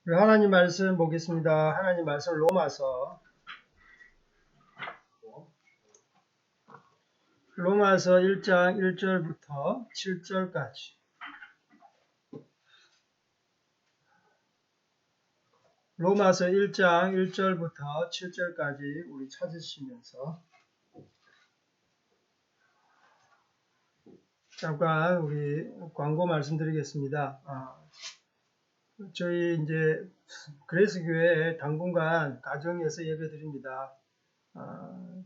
우리 하나님 말씀 보겠습니다. 하나님 말씀 로마서 1장 1절부터 7절까지. 로마서 1장 1절부터 7절까지 우리 찾으시면서 잠깐 우리 광고 말씀드리겠습니다. 저희 이제 그레이스 교회 당분간 가정에서 예배 드립니다.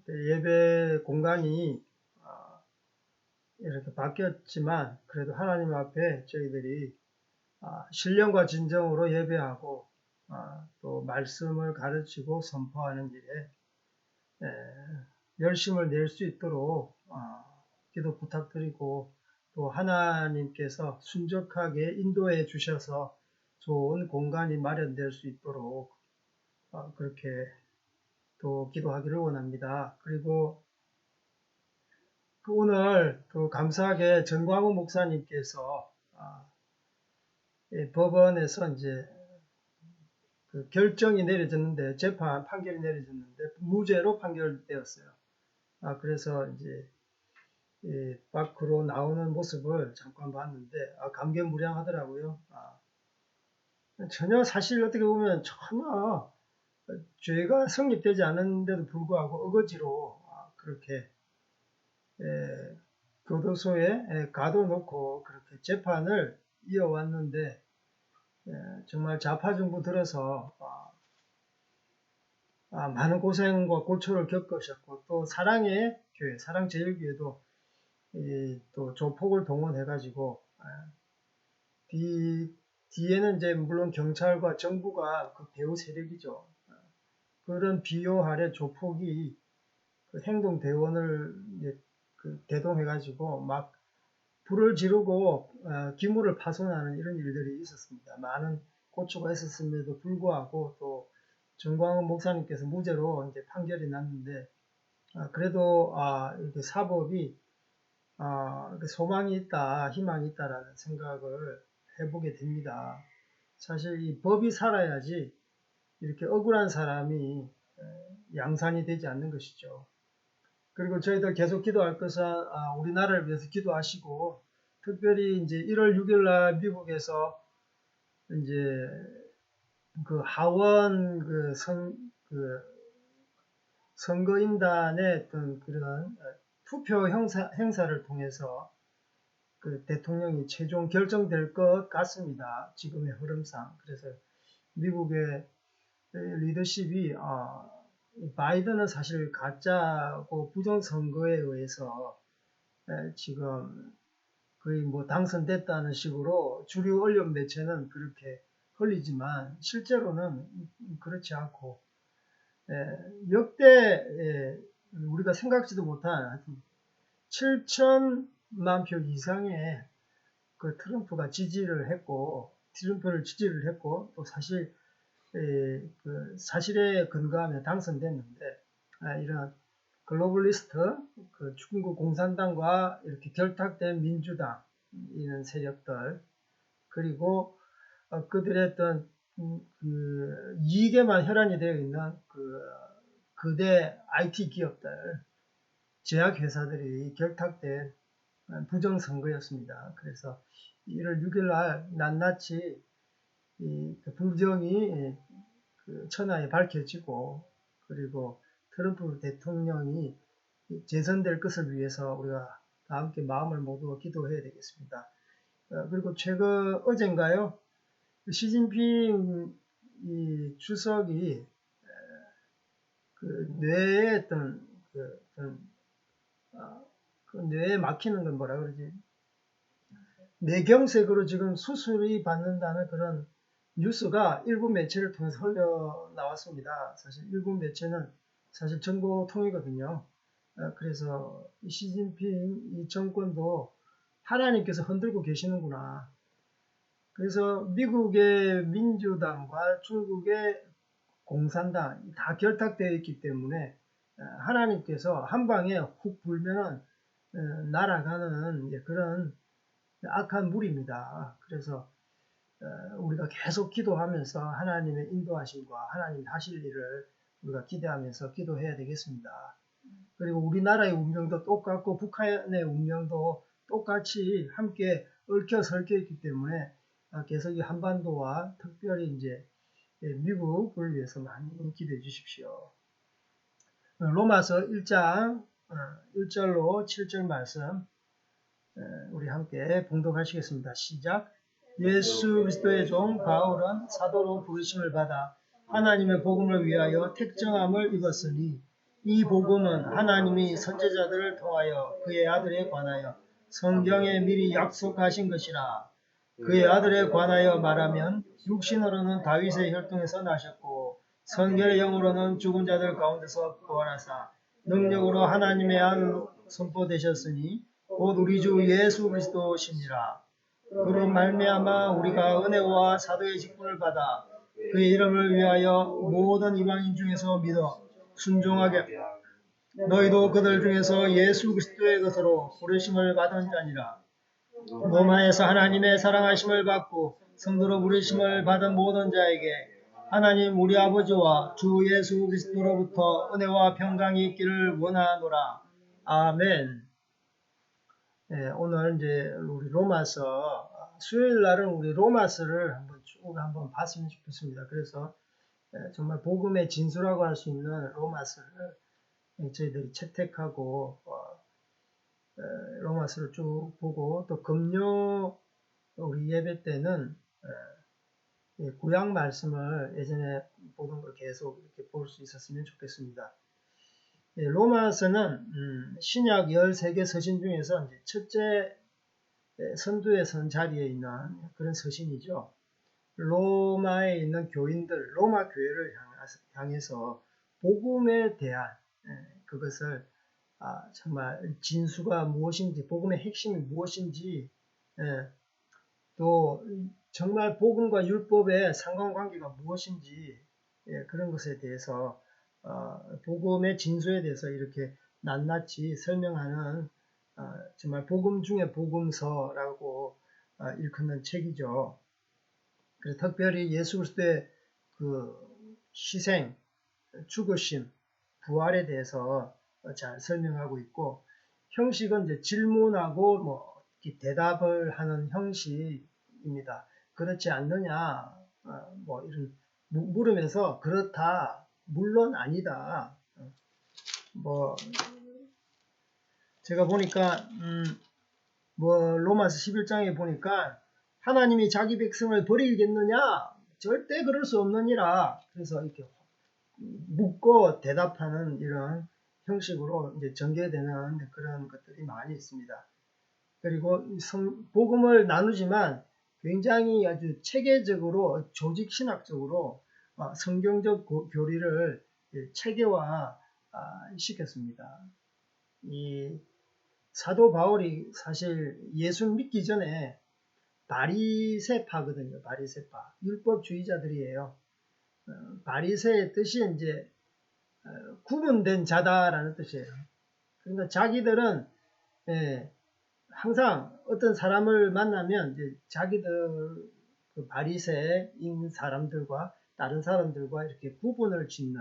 예배 공간이 이렇게 바뀌었지만 그래도 하나님 앞에 저희들이 신령과 진정으로 예배하고 또 말씀을 가르치고 선포하는 일에 열심을 낼 수 있도록 기도 부탁드리고 또 하나님께서 순적하게 인도해 주셔서 좋은 공간이 마련될 수 있도록 그렇게 또 기도하기를 원합니다. 그리고 오늘 또 감사하게 전광훈 목사님께서 법원에서 이제 그 결정이 내려졌는데 판결이 내려졌는데 무죄로 판결되었어요. 그래서 이제 밖으로 나오는 모습을 잠깐 봤는데 감개무량하더라고요. 전혀 사실 어떻게 보면 전혀 죄가 성립되지 않은데도 불구하고 어거지로 그렇게 교도소에 가둬놓고 그렇게 재판을 이어왔는데 정말 좌파 정부 들어서 많은 고생과 고초를 겪으셨고 또 사랑의 교회, 사랑제일교회도 또 조폭을 동원해가지고 뒤에는 이제 물론 경찰과 정부가 그 배후 세력이죠. 그런 비호 아래 조폭이 그 행동대원을 그 대동해가지고 막 불을 지르고 기물을 파손하는 이런 일들이 있었습니다. 많은 고초가 있었음에도 불구하고 또 전광훈 목사님께서 무죄로 이제 판결이 났는데 그래도 이렇게 사법이 소망이 있다, 희망이 있다라는 생각을 해보게 됩니다. 사실 이 법이 살아야지 이렇게 억울한 사람이 양산이 되지 않는 것이죠. 그리고 저희들 계속 기도할 것은 우리나라를 위해서 기도하시고 특별히 이제 1월 6일 날 미국에서 이제 그 하원 선거인단의 어떤 그런 투표 행사를 통해서 그 대통령이 최종 결정될 것 같습니다. 지금의 흐름상. 그래서 미국의 리더십이 바이든은 사실 가짜고 부정선거에 의해서 지금 거의 뭐 당선됐다는 식으로 주류 언론 매체는 그렇게 흘리지만 실제로는 그렇지 않고 역대 우리가 생각지도 못한 7천만 표 이상의 그 트럼프를 지지를 했고 또 사실 그 사실에 근거하며 당선됐는데 이런 글로벌리스트, 그 중국 공산당과 이렇게 결탁된 민주당 이런 세력들 그리고 그들의 어떤 그 이익에만 혈안이 되어 있는 그 거대 IT 기업들, 제약회사들이 결탁된 부정선거였습니다. 그래서 1월 6일 날 낱낱이 그 불정이 그 천하에 밝혀지고 그리고 트럼프 대통령이 재선될 것을 위해서 우리가 다 함께 마음을 모두 기도해야 되겠습니다. 그리고 어젠가요? 시진핑 주석이 그 뇌에 어떤 그 뇌에 막히는 건 뭐라 그러지? 뇌경색으로 지금 수술이 받는다는 그런 뉴스가 일부 매체를 통해서 흘려 나왔습니다. 사실 일부 매체는 사실 정보통이거든요. 그래서 시진핑 이 정권도 하나님께서 흔들고 계시는구나. 그래서 미국의 민주당과 중국의 공산당 다 결탁되어 있기 때문에 하나님께서 한 방에 훅 불면은 날아가는 그런 악한 물입니다. 그래서 우리가 계속 기도하면서 하나님의 인도하심과 하나님 하실 일을 우리가 기대하면서 기도해야 되겠습니다. 그리고 우리나라의 운명도 똑같고 북한의 운명도 똑같이 함께 얽혀 설켜 있기 때문에 계속 이 한반도와 특별히 이제 미국을 위해서 많이 기도해 주십시오. 로마서 1장 1절로 7절 말씀 우리 함께 봉독하시겠습니다. 시작. 예수 그리스도의 종 바울은 사도로 부르심을 받아 하나님의 복음을 위하여 택정함을 입었으니 이 복음은 하나님이 선지자들을 통하여 그의 아들에 관하여 성경에 미리 약속하신 것이라. 그의 아들에 관하여 말하면 육신으로는 다윗의 혈통에서 나셨고 성결의 영으로는 죽은 자들 가운데서 부활하사 능력으로 하나님의 아들로 선포되셨으니 곧 우리 주 예수 그리스도시니라. 그로 말미암아 우리가 은혜와 사도의 직분을 받아 그의 이름을 위하여 모든 이방인 중에서 믿어 순종하게 너희도 그들 중에서 예수 그리스도의 것으로 부르심을 받은 자니라. 로마에서 하나님의 사랑하심을 받고 성도로 부르심을 받은 모든 자에게 하나님 우리 아버지와 주 예수 그리스도로부터 은혜와 평강이 있기를 원하노라. 아멘. 네, 오늘 이제 우리 로마서 수요일 날은 우리 로마서를 한번 봤으면 싶습니다. 그래서 정말 복음의 진수라고 할 수 있는 로마서를 저희들이 채택하고 로마서를 쭉 보고 또 금요 우리 예배 때는 구약 말씀을 예전에 보던 걸 계속 이렇게 볼 수 있었으면 좋겠습니다. 로마서는 신약 13개 서신 중에서 이제 첫째 선두에 선 자리에 있는 그런 서신이죠. 로마에 있는 교인들, 로마 교회를 향해서 복음에 대한 그것을 정말 진수가 무엇인지, 복음의 핵심이 무엇인지, 또 정말 복음과 율법의 상관관계가 무엇인지 그런 것에 대해서 복음의 진수에 대해서 이렇게 낱낱이 설명하는 정말 복음 중에 복음서라고 일컫는 책이죠. 그래서 특별히 예수 그리스도의 그 희생, 죽으심, 부활에 대해서 잘 설명하고 있고 형식은 이제 질문하고 뭐 대답을 하는 형식입니다. 그렇지 않느냐, 뭐 이런 물으면서 그렇다, 물론 아니다. 뭐 제가 보니까 뭐 로마서 11장에 보니까 하나님이 자기 백성을 버리겠느냐? 절대 그럴 수 없느니라. 그래서 이렇게 묻고 대답하는 이런 형식으로 이제 전개되는 그런 것들이 많이 있습니다. 그리고 복음을 나누지만 굉장히 아주 체계적으로 조직 신학적으로 성경적 교리를 체계화 시켰습니다. 이 사도 바울이 사실 예수 믿기 전에 바리새파거든요. 바리새파. 율법주의자들이에요. 바리새의 뜻이 이제 구분된 자다라는 뜻이에요. 그러니까 자기들은 항상 어떤 사람을 만나면 이제 자기들 그 바리새인 사람들과 다른 사람들과 이렇게 구분을 짓는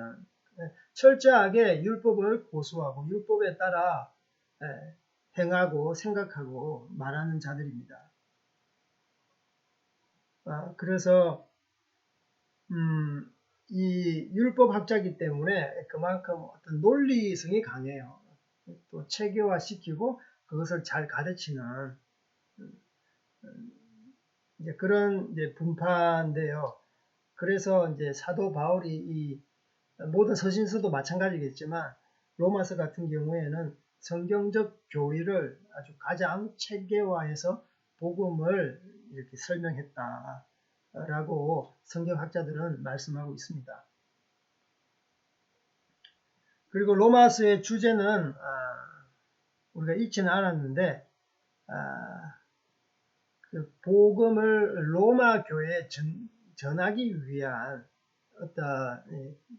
철저하게 율법을 고수하고 율법에 따라 행하고 생각하고 말하는 자들입니다. 그래서 이 율법학자이기 때문에 그만큼 어떤 논리성이 강해요. 또 체계화시키고 그것을 잘 가르치는 이제 그런 이제 분파인데요. 그래서 이제 사도 바울이 이 모든 서신서도 마찬가지겠지만 로마서 같은 경우에는 성경적 교리를 아주 가장 체계화해서 복음을 이렇게 설명했다라고 성경학자들은 말씀하고 있습니다. 그리고 로마서의 주제는 우리가 읽지는 않았는데 그 복음을 로마 교회에 전하기 위한 어떤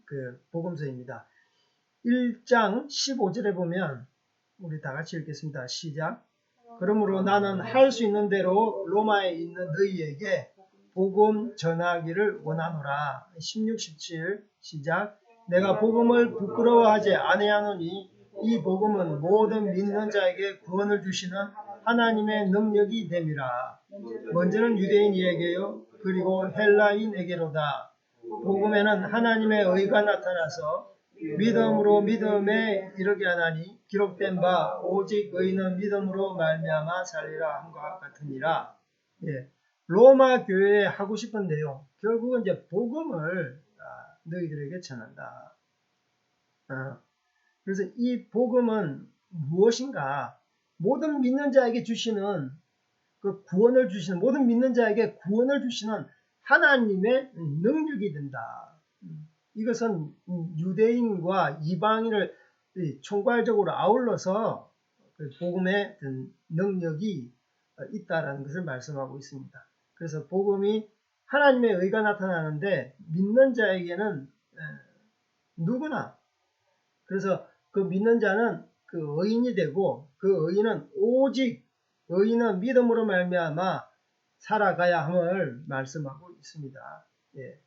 그 복음서입니다. 1장 15절에 보면 우리 다 같이 읽겠습니다. 시작. 그러므로 나는 할 수 있는 대로 로마에 있는 너희에게 복음 전하기를 원하노라. 16, 17 시작. 내가 복음을 부끄러워하지 아니하노니 이 복음은 모든 믿는 자에게 구원을 주시는 하나님의 능력이 됨이라. 먼저는 유대인에게요 그리고 헬라인에게로다. 복음에는 하나님의 의가 나타나서 믿음으로 믿음에 이르게 하나니 기록된 바 오직 의인은 믿음으로 말미암아 살리라 함과 같으니라. 예, 로마 교회에 하고 싶은 내용 결국은 이제 복음을 너희들에게 전한다. 그래서 이 복음은 무엇인가? 모든 믿는 자에게 주시는 그 구원을 주시는 모든 믿는 자에게 구원을 주시는 하나님의 능력이 된다. 이것은 유대인과 이방인을 총괄적으로 아울러서 그 복음의 능력이 있다라는 것을 말씀하고 있습니다. 그래서 복음이 하나님의 의가 나타나는데 믿는 자에게는 누구나 그래서 그 믿는 자는 그 의인이 되고 그 의인은 오직 의인은 믿음으로 말미암아 살아가야 함을 말씀하고 있습니다. 예.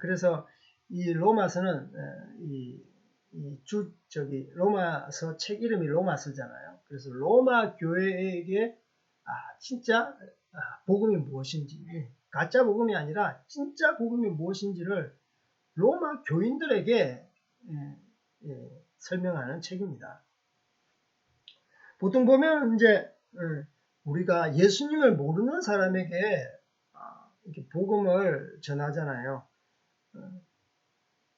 그래서 이 로마서는 로마서 책 이름이 로마서잖아요. 그래서 로마 교회에게 진짜 복음이 무엇인지 가짜 복음이 아니라 진짜 복음이 무엇인지를 로마 교인들에게 설명하는 책입니다. 보통 보면 이제 우리가 예수님을 모르는 사람에게 이렇게 복음을 전하잖아요.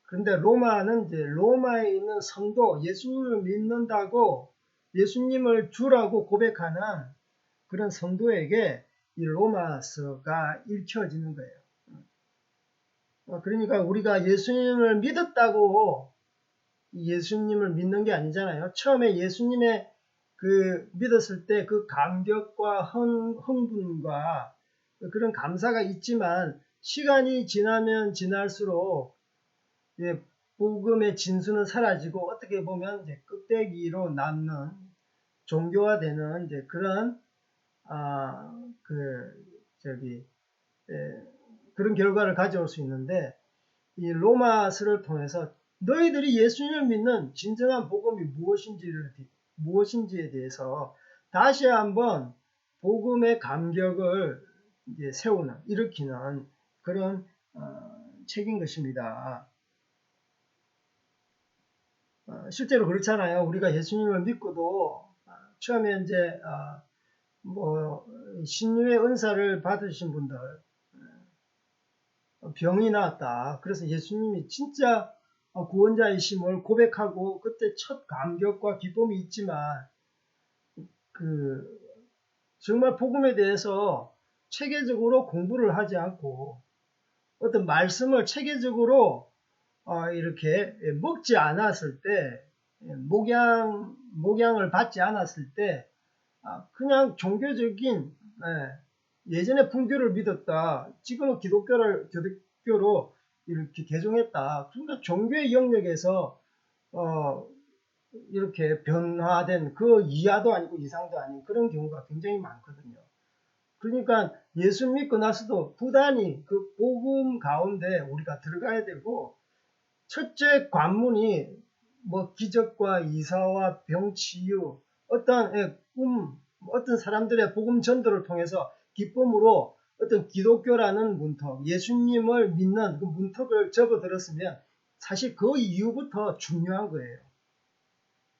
그런데 로마는 이제 로마에 있는 성도 예수를 믿는다고 예수님을 주라고 고백하는 그런 성도에게 이 로마서가 읽혀지는 거예요. 그러니까 우리가 예수님을 믿었다고 예수님을 믿는 게 아니잖아요. 처음에 예수님의 그 믿었을 때 그 감격과 흥분과 그런 감사가 있지만 시간이 지나면 지날수록 복음의 진수는 사라지고 어떻게 보면 이제 껍데기로 남는 종교화되는 이제 그런 그런 결과를 가져올 수 있는데 이 로마서를 통해서 너희들이 예수님을 믿는 진정한 복음이 무엇인지에 대해서 다시 한번 복음의 감격을 이제 일으키는 그런 책인 것입니다. 실제로 그렇잖아요. 우리가 예수님을 믿고도 처음에 이제 신유의 은사를 받으신 분들 병이 나왔다. 그래서 예수님이 진짜 구원자이심을 고백하고 그때 첫 감격과 기쁨이 있지만 정말 복음에 대해서 체계적으로 공부를 하지 않고 어떤 말씀을 체계적으로 이렇게 먹지 않았을 때 목양을 받지 않았을 때 그냥 종교적인 예전에 분교를 믿었다. 지금은 기독교로 이렇게 개종했다. 그러니까 종교의 영역에서 이렇게 변화된 그 이하도 아니고 이상도 아닌 그런 경우가 굉장히 많거든요. 그러니까 예수 믿고 나서도 부단히 그 복음 가운데 우리가 들어가야 되고 첫째 관문이 기적과 이사와 병치유 어떤 사람들의 복음 전도를 통해서 기쁨으로 어떤 기독교라는 문턱, 예수님을 믿는 그 문턱을 접어들었으면 사실 그 이유부터 중요한 거예요.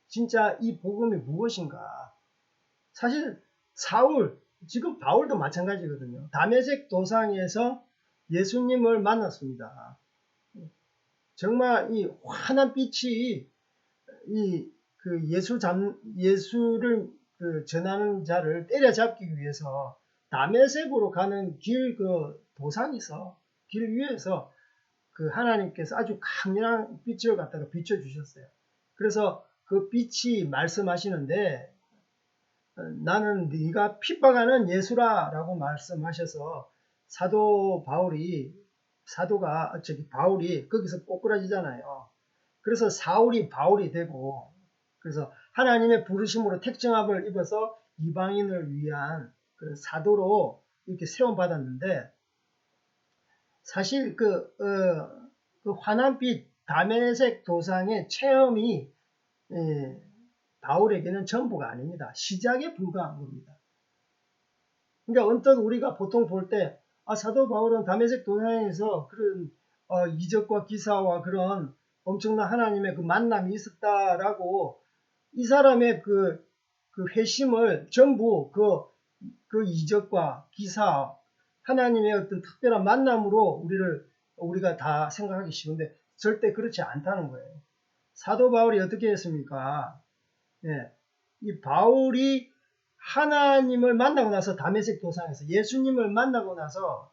진짜 이 복음이 무엇인가? 사실 지금 바울도 마찬가지거든요. 다메섹 도상에서 예수님을 만났습니다. 정말 이 환한 빛이 예수를 전하는 자를 때려잡기 위해서 다메섹으로 가는 도상에서 길 위에서 하나님께서 아주 강렬한 빛을 갖다가 비춰주셨어요. 그래서 그 빛이 말씀하시는데 나는 네가 핍박하는 예수라 라고 말씀하셔서 바울이 거기서 꼬꾸라지잖아요. 그래서 사울이 바울이 되고 그래서 하나님의 부르심으로 택정함을 입어서 이방인을 위한 그 사도로 이렇게 세움받았는데 사실 그 환한빛 다메섹 도상의 체험이 바울에게는 전부가 아닙니다. 시작에 불과한 겁니다. 그러니까 언뜻 우리가 보통 볼 때 사도 바울은 다메섹 도상에서 그런 이적과 기사와 그런 엄청난 하나님의 그 만남이 있었다라고 이 사람의 그 회심을 전부 그 이적과 기사 하나님의 어떤 특별한 만남으로 우리가 다 생각하기 쉬운데 절대 그렇지 않다는 거예요. 사도 바울이 어떻게 했습니까? 예, 이 바울이 하나님을 만나고 나서 다메섹 도상에서 예수님을 만나고 나서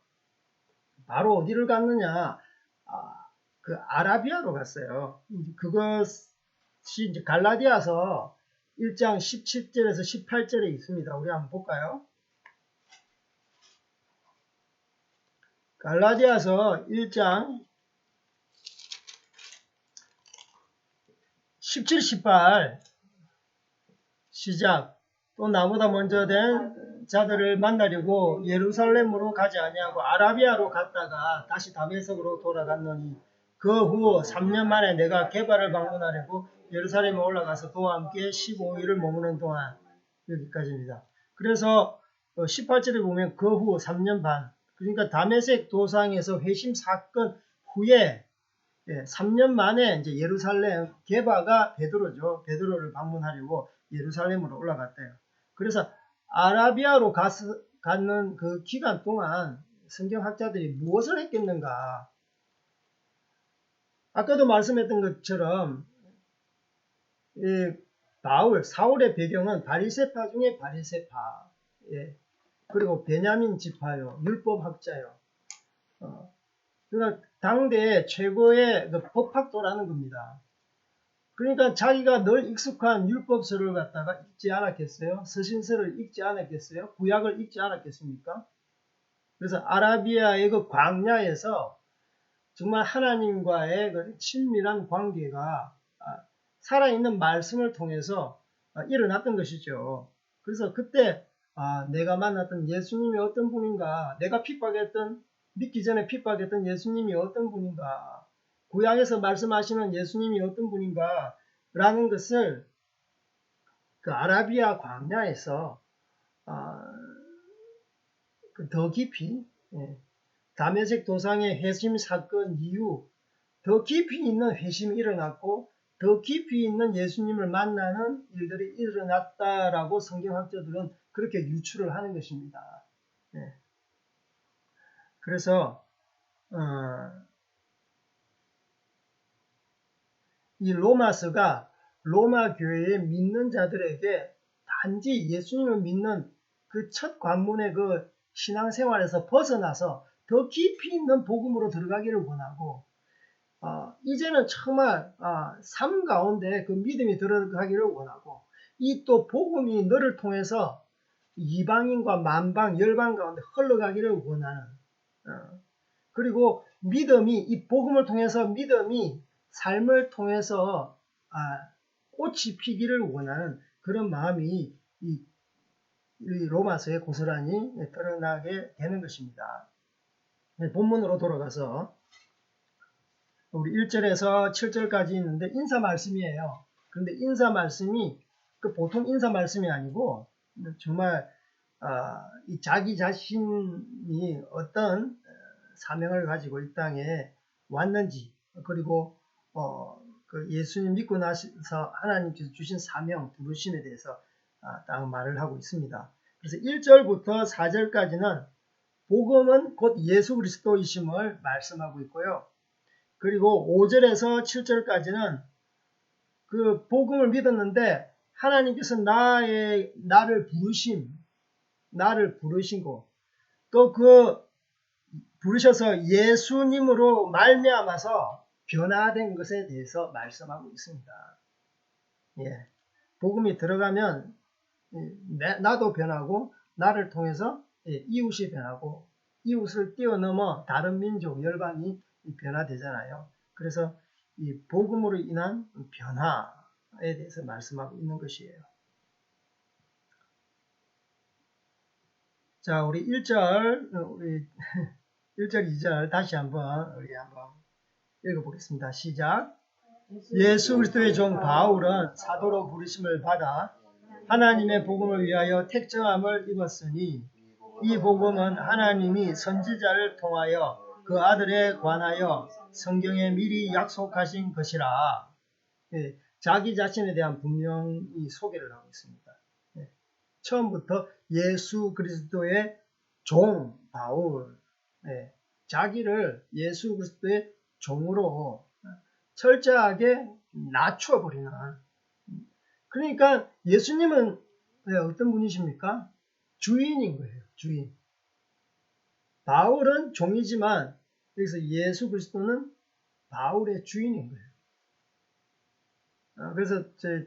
바로 어디를 갔느냐? 그 아라비아로 갔어요. 그것이 이제 갈라디아서 1장 17절에서 18절에 있습니다. 우리 한번 볼까요? 갈라디아서 1장 17, 18 시작. 또 나보다 먼저 된 자들을 만나려고 예루살렘으로 가지 아니하고 아라비아로 갔다가 다시 다메섹으로 돌아갔노니 그 후 3년 만에 내가 게바를 방문하려고 예루살렘에 올라가서 그와 함께 15일을 머무는 동안 여기까지입니다. 그래서 18절에 보면 그 후 3년 반 그러니까 다메섹 도상에서 회심 사건 후에 3년 만에 이제 예루살렘 게바가 베드로죠. 베드로를 방문하려고 예루살렘으로 올라갔대요. 그래서 아라비아로 갔는 그 기간 동안 성경학자들이 무엇을 했겠는가? 아까도 말씀했던 것처럼 사울의 배경은 바리새파 중에 바리새파, 그리고 베냐민 지파요, 율법학자요. 그러니까 당대 최고의 그 법학도라는 겁니다. 그러니까 자기가 늘 익숙한 율법서를 갖다가 읽지 않았겠어요? 서신서를 읽지 않았겠어요? 구약을 읽지 않았겠습니까? 그래서 아라비아의 그 광야에서 정말 하나님과의 그 친밀한 관계가 살아있는 말씀을 통해서 일어났던 것이죠. 그래서 그때 내가 만났던 예수님이 어떤 분인가, 내가 믿기 전에 핍박했던 예수님이 어떤 분인가, 구약에서 말씀하시는 예수님이 어떤 분인가 라는 것을 그 아라비아 광야에서 더 깊이 다메섹 도상의 회심 사건 이후 더 깊이 있는 회심이 일어났고 더 깊이 있는 예수님을 만나는 일들이 일어났다라고 성경학자들은 그렇게 유추를 하는 것입니다. 그래서 이 로마서가 로마 교회의 믿는 자들에게 단지 예수님을 믿는 그 첫 관문의 그 신앙생활에서 벗어나서 더 깊이 있는 복음으로 들어가기를 원하고 이제는 정말 삶 가운데 그 믿음이 들어가기를 원하고 이 또 복음이 너를 통해서 이방인과 만방, 열방 가운데 흘러가기를 원하는 그리고 이 복음을 통해서 믿음이 삶을 통해서 꽃이 피기를 원하는 그런 마음이 이 로마서에 고스란히 드러나게 되는 것입니다. 본문으로 돌아가서 우리 1절에서 7절까지 있는데 인사 말씀이에요. 그런데 인사 말씀이 그 보통 인사 말씀이 아니고 정말 이 자기 자신이 어떤 사명을 가지고 이 땅에 왔는지 그리고 그 예수님 믿고 나서 하나님께서 주신 사명 부르심에 대해서 딱 말을 하고 있습니다. 그래서 1절부터 4절까지는 복음은 곧 예수 그리스도이심을 말씀하고 있고요. 그리고 5절에서 7절까지는 그 복음을 믿었는데 하나님께서 나를 부르시고 또 그 부르셔서 예수님으로 말미암아서 변화된 것에 대해서 말씀하고 있습니다. 복음이 들어가면 나도 변하고 나를 통해서 이웃이 변하고 이웃을 뛰어넘어 다른 민족, 열방이 변화되잖아요. 그래서 이 복음으로 인한 변화에 대해서 말씀하고 있는 것이에요. 자, 우리 1절 1절, 2절 다시 한번 우리 한번 읽어보겠습니다. 시작. 예수 그리스도의 종 바울은 사도로 부르심을 받아 하나님의 복음을 위하여 택정함을 입었으니 이 복음은 하나님이 선지자를 통하여 그 아들에 관하여 성경에 미리 약속하신 것이라. 예, 자기 자신에 대한 분명히 소개를 하고 있습니다. 예, 처음부터 예수 그리스도의 종 바울, 예, 자기를 예수 그리스도의 종으로 철저하게 낮춰버리는. 그러니까 예수님은 어떤 분이십니까? 주인인 거예요. 주인. 바울은 종이지만 여기서 예수 그리스도는 바울의 주인인 거예요. 그래서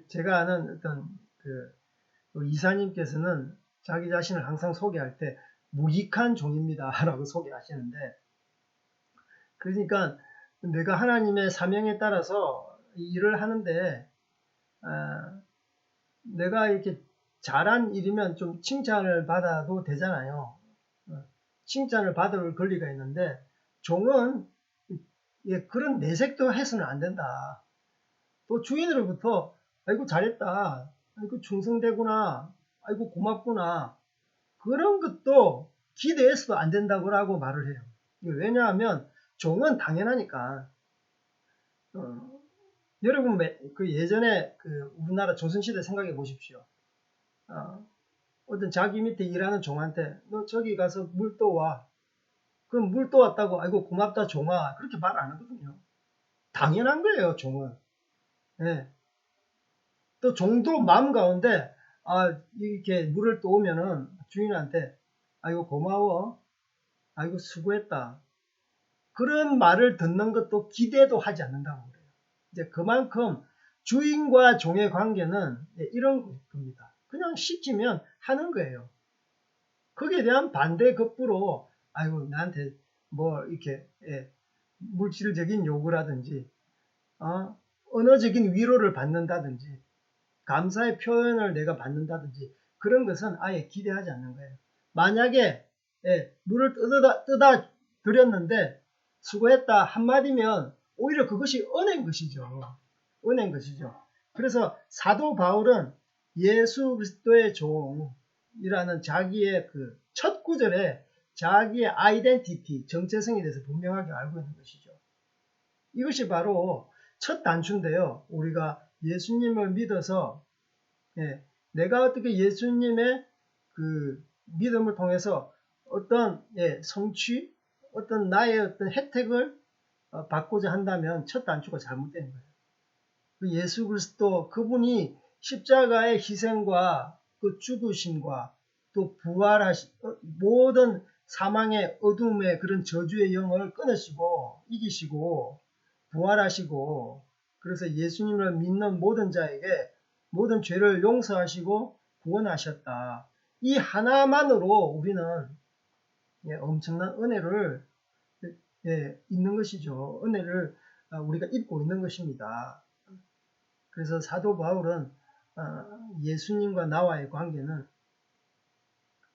제가 아는 어떤 그 이사님께서는 자기 자신을 항상 소개할 때 무익한 종입니다 라고 소개하시는데, 그러니까 내가 하나님의 사명에 따라서 일을 하는데 내가 이렇게 잘한 일이면 좀 칭찬을 받아도 되잖아요. 칭찬을 받을 권리가 있는데 종은 그런 내색도 해서는 안 된다. 또 주인으로부터 아이고 잘했다, 아이고 충성되구나, 아이고 고맙구나, 그런 것도 기대해서도 안 된다고 말을 해요. 왜냐하면 종은 당연하니까. 여러분 그 예전에 그 우리나라 조선시대 생각해 보십시오. 어떤 자기 밑에 일하는 종한테 너 저기 가서 물 떠와. 그럼 물 떠왔다고 아이고 고맙다 종아 그렇게 말 안 하거든요. 당연한 거예요 종은. 네. 또 종도 마음 가운데 이렇게 물을 떠오면은 주인한테 아이고 고마워, 아이고 수고했다, 그런 말을 듣는 것도 기대도 하지 않는다고 그래요. 이제 그만큼 주인과 종의 관계는 이런 겁니다. 그냥 시키면 하는 거예요. 거기에 대한 반대 급부로 아이고 나한테 뭐 이렇게 물질적인 요구라든지 언어적인 위로를 받는다든지 감사의 표현을 내가 받는다든지 그런 것은 아예 기대하지 않는 거예요. 만약에 물을 뜨다 드렸는데 수고했다 한마디면 오히려 그것이 은혜인 것이죠. 은혜인 것이죠. 그래서 사도 바울은 예수 그리스도의 종이라는 자기의 그 첫 구절에 자기의 아이덴티티, 정체성에 대해서 분명하게 알고 있는 것이죠. 이것이 바로 첫 단추인데요. 우리가 예수님을 믿어서 내가 어떻게 예수님의 그 믿음을 통해서 어떤 성취, 어떤 나의 어떤 혜택을 받고자 한다면 첫 단추가 잘못된 거예요. 그 예수 그리스도 그분이 십자가의 희생과 그 죽으심과 또 부활하신 모든 사망의 어둠의 그런 저주의 영을 끊으시고 이기시고 부활하시고, 그래서 예수님을 믿는 모든 자에게 모든 죄를 용서하시고 구원하셨다. 이 하나만으로 우리는 엄청난 은혜를 있는 것이죠. 은혜를 우리가 입고 있는 것입니다. 그래서 사도 바울은 예수님과 나와의 관계는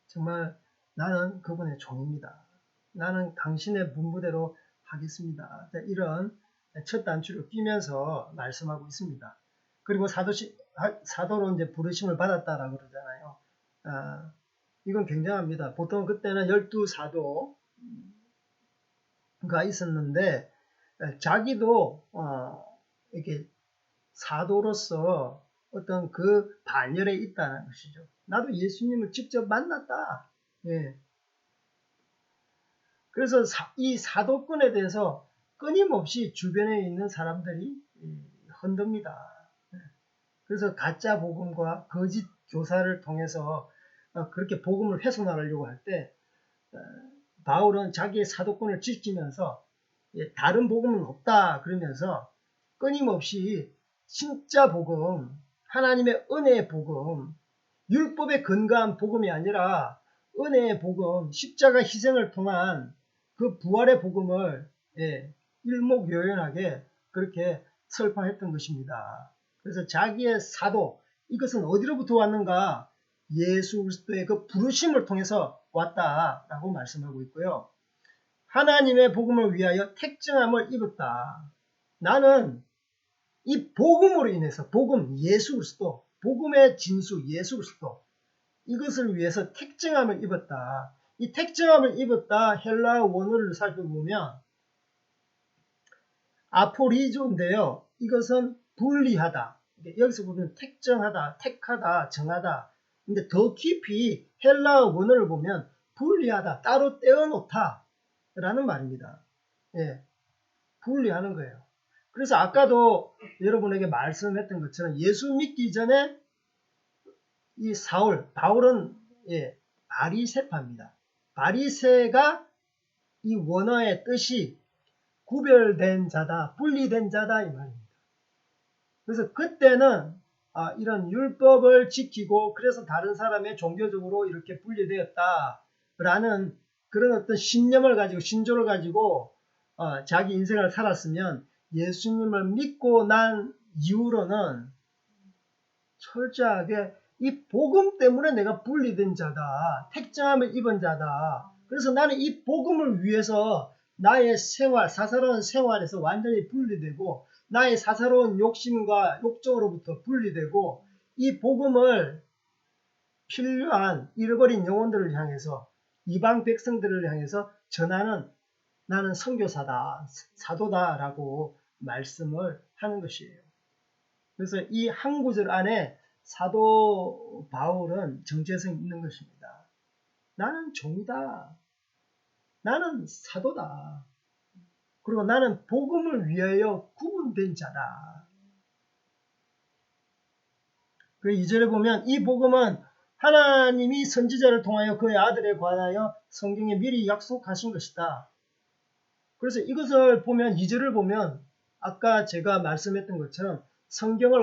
정말 나는 그분의 종입니다. 나는 당신의 분부대로 하겠습니다. 이런 첫 단추를 끼면서 말씀하고 있습니다. 그리고 사도로 이제 부르심을 받았다라고 그러잖아요. 이건 굉장합니다. 보통 그때는 12사도가 있었는데 자기도 이렇게 사도로서 어떤 그 반열에 있다는 것이죠. 나도 예수님을 직접 만났다. 그래서 이 사도권에 대해서 끊임없이 주변에 있는 사람들이 흔듭니다. 그래서 가짜 복음과 거짓 교사를 통해서 그렇게 복음을 훼손하려고 할 때 바울은 자기의 사도권을 지키면서 다른 복음은 없다 그러면서 끊임없이 진짜 복음, 하나님의 은혜의 복음, 율법에 근거한 복음이 아니라 은혜의 복음, 십자가 희생을 통한 그 부활의 복음을 일목요연하게 그렇게 설파했던 것입니다. 그래서 자기의 사도, 이것은 어디로부터 왔는가? 예수 그리스도의 그 부르심을 통해서 왔다라고 말씀하고 있고요. 하나님의 복음을 위하여 택정함을 입었다. 나는 이 복음으로 인해서 복음 예수 그리스도 복음의 진수 예수 그리스도 이것을 위해서 택정함을 입었다. 이 택정함을 입었다 헬라 원어를 살펴보면 아포리조인데요. 이것은 분리하다. 여기서 보면 택정하다, 택하다, 정하다. 근데 더 깊이 헬라 원어를 보면 분리하다, 따로 떼어놓다 라는 말입니다. 예, 분리하는 거예요. 그래서 아까도 여러분에게 말씀했던 것처럼 예수 믿기 전에 이 바울은 바리새파입니다. 바리새가 이 원어의 뜻이 구별된 자다, 분리된 자다 이 말입니다. 그래서 그때는 이런 율법을 지키고 그래서 다른 사람의 종교적으로 이렇게 분리되었다라는 그런 어떤 신념을 가지고 신조를 가지고 자기 인생을 살았으면 예수님을 믿고 난 이후로는 철저하게 이 복음 때문에 내가 분리된 자다. 택정함을 입은 자다. 그래서 나는 이 복음을 위해서 나의 생활, 사사로운 생활에서 완전히 분리되고 나의 사사로운 욕심과 욕정으로부터 분리되고 이 복음을 필요한 잃어버린 영혼들을 향해서 이방 백성들을 향해서 전하는 나는 선교사다, 사도다라고 말씀을 하는 것이에요. 그래서 이 한 구절 안에 사도 바울은 정체성이 있는 것입니다. 나는 종이다. 나는 사도다. 그리고 나는 복음을 위하여 구분된 자다. 그 2절에 보면 이 복음은 하나님이 선지자를 통하여 그의 아들에 관하여 성경에 미리 약속하신 것이다. 그래서 이것을 보면 2절을 보면 아까 제가 말씀했던 것처럼 성경을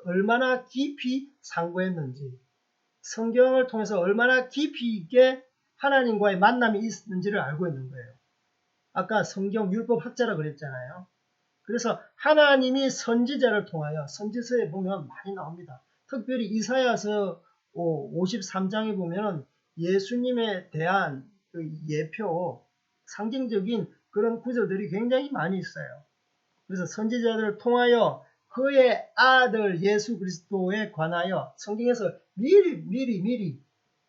얼마나 깊이 상고했는지 성경을 통해서 얼마나 깊이 있게 하나님과의 만남이 있는지를 알고 있는 거예요. 아까 성경 율법 학자라 그랬잖아요. 그래서 하나님이 선지자를 통하여 선지서에 보면 많이 나옵니다. 특별히 이사야서 53장에 보면 예수님에 대한 그 예표, 상징적인 그런 구절들이 굉장히 많이 있어요. 그래서 선지자들을 통하여 그의 아들 예수 그리스도에 관하여 성경에서 미리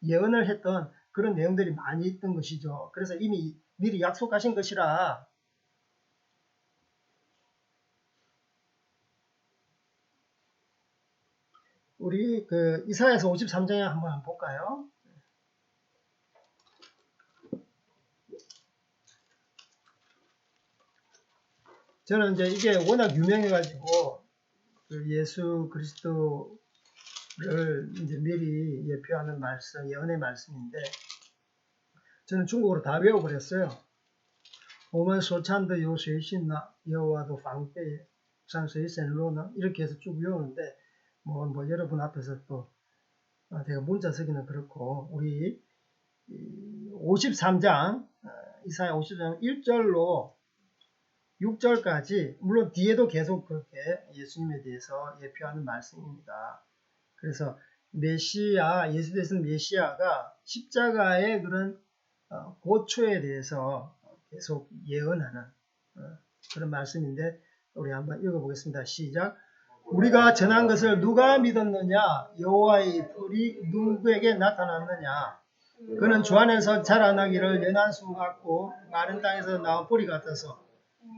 예언을 했던 그런 내용들이 많이 있던 것이죠. 그래서 이미 미리 약속하신 것이라 우리 그 이사야서 53장에 한번 볼까요? 저는 이제 이게 워낙 유명해가지고 그 예수 그리스도를 이제 미리 예표하는 말씀, 예언의 말씀인데 저는 중국어로 다 외워버렸어요. 我们所唱的有谁信呢? 여호와도 방패 상谁显露呢? 이렇게 해서 쭉 외우는데 뭐 여러분 앞에서 또 제가 문자 쓰기는 그렇고 우리 53장 이사야 53장 1절로 6절까지 물론 뒤에도 계속 그렇게 예수님에 대해서 예표하는 말씀입니다. 그래서 메시아, 예수께서는 메시아가 십자가의 그런 고초에 대해서 계속 예언하는 그런 말씀인데 우리 한번 읽어보겠습니다. 시작. 우리가 전한 것을 누가 믿었느냐? 여호와의 불이 누구에게 나타났느냐? 그는 주 안에서 자라나기를 연한 수 같고 마른 땅에서 나온 뿌리 같아서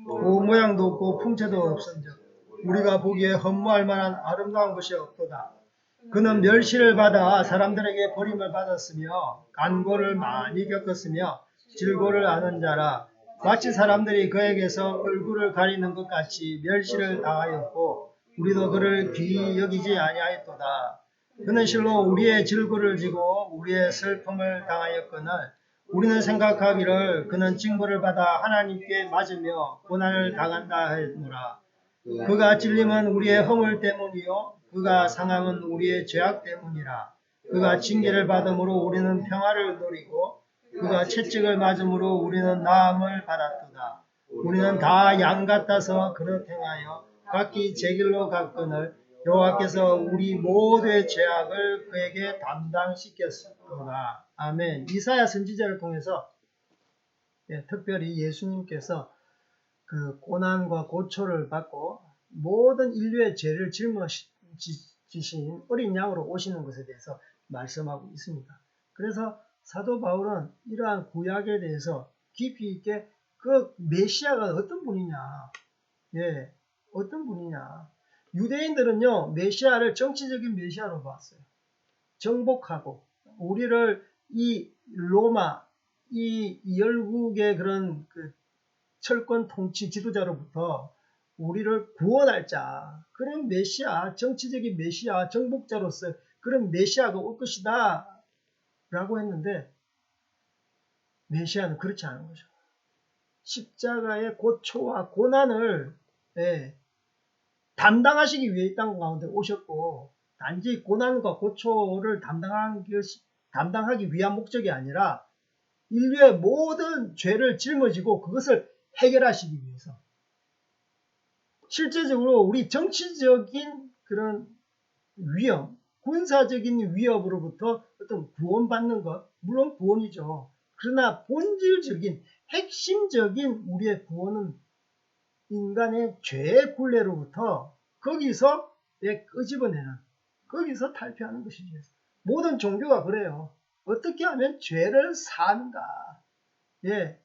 그 모양도 없고 풍채도 없은즉 우리가 보기에 허무할 만한 아름다운 것이 없도다. 그는 멸시를 받아 사람들에게 버림을 받았으며 간고를 많이 겪었으며 질고를 아는 자라. 마치 사람들이 그에게서 얼굴을 가리는 것 같이 멸시를 당하였고 우리도 그를 귀히 여기지 아니하였도다. 그는 실로 우리의 질고를 지고 우리의 슬픔을 당하였거늘 우리는 생각하기를 그는 징벌을 받아 하나님께 맞으며 고난을 당한다 하였노라. 그가 찔림은 우리의 허물 때문이요 그가 상함은 우리의 죄악 때문이라. 그가 징계를 받음으로 우리는 평화를 누리고 그가 채찍을 맞음으로 우리는 나음을 받았도다. 우리는 다 양 같아서 그릇 행하여 각기 제 길로 갔거늘 여호와께서 우리 모두의 죄악을 그에게 담당시켰으나. 아멘. 이사야 선지자를 통해서 예, 특별히 예수님께서 그 고난과 고초를 받고 모든 인류의 죄를 짊어지신 어린 양으로 오시는 것에 대해서 말씀하고 있습니다. 그래서 사도 바울은 이러한 구약에 대해서 깊이 있게 그 메시아가 어떤 분이냐, 예, 어떤 분이냐. 유대인들은요, 메시아를 정치적인 메시아로 봤어요. 정복하고 우리를 이 로마, 이 열국의 그런 그 철권 통치 지도자로부터 우리를 구원할 자, 그런 메시아, 정치적인 메시아, 정복자로서 그런 메시아가 올 것이다 라고 했는데 메시아는 그렇지 않은 거죠. 십자가의 고초와 고난을 담당하시기 위해 이 땅 가운데 오셨고, 단지 고난과 고초를 담당하기 위한 목적이 아니라 인류의 모든 죄를 짊어지고 그것을 해결하시기 위해서, 실제적으로 우리 정치적인 그런 위험, 군사적인 위협으로부터 어떤 구원받는 것, 물론 구원이죠. 그러나 본질적인 핵심적인 우리의 구원은 인간의 죄의 굴레로부터 거기서 끄집어내는, 거기서 탈피하는 것이죠. 모든 종교가 그래요. 어떻게 하면 죄를 사는가. 예,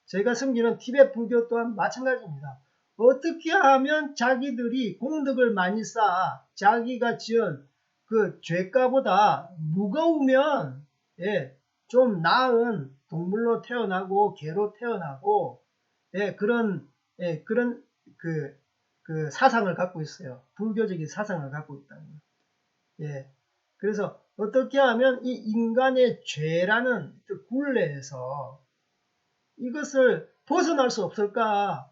제가 섬기는 티베트 불교 또한 마찬가지입니다. 어떻게 하면 자기들이 공덕을 많이 쌓아 자기가 지은 그 죄가보다 무거우면 좀 나은 동물로 태어나고 개로 태어나고 그런 그 사상을 갖고 있어요. 불교적인 사상을 갖고 있다는 거예요. 그래서 어떻게 하면 이 인간의 죄라는 그 굴레에서 이것을 벗어날 수 없을까?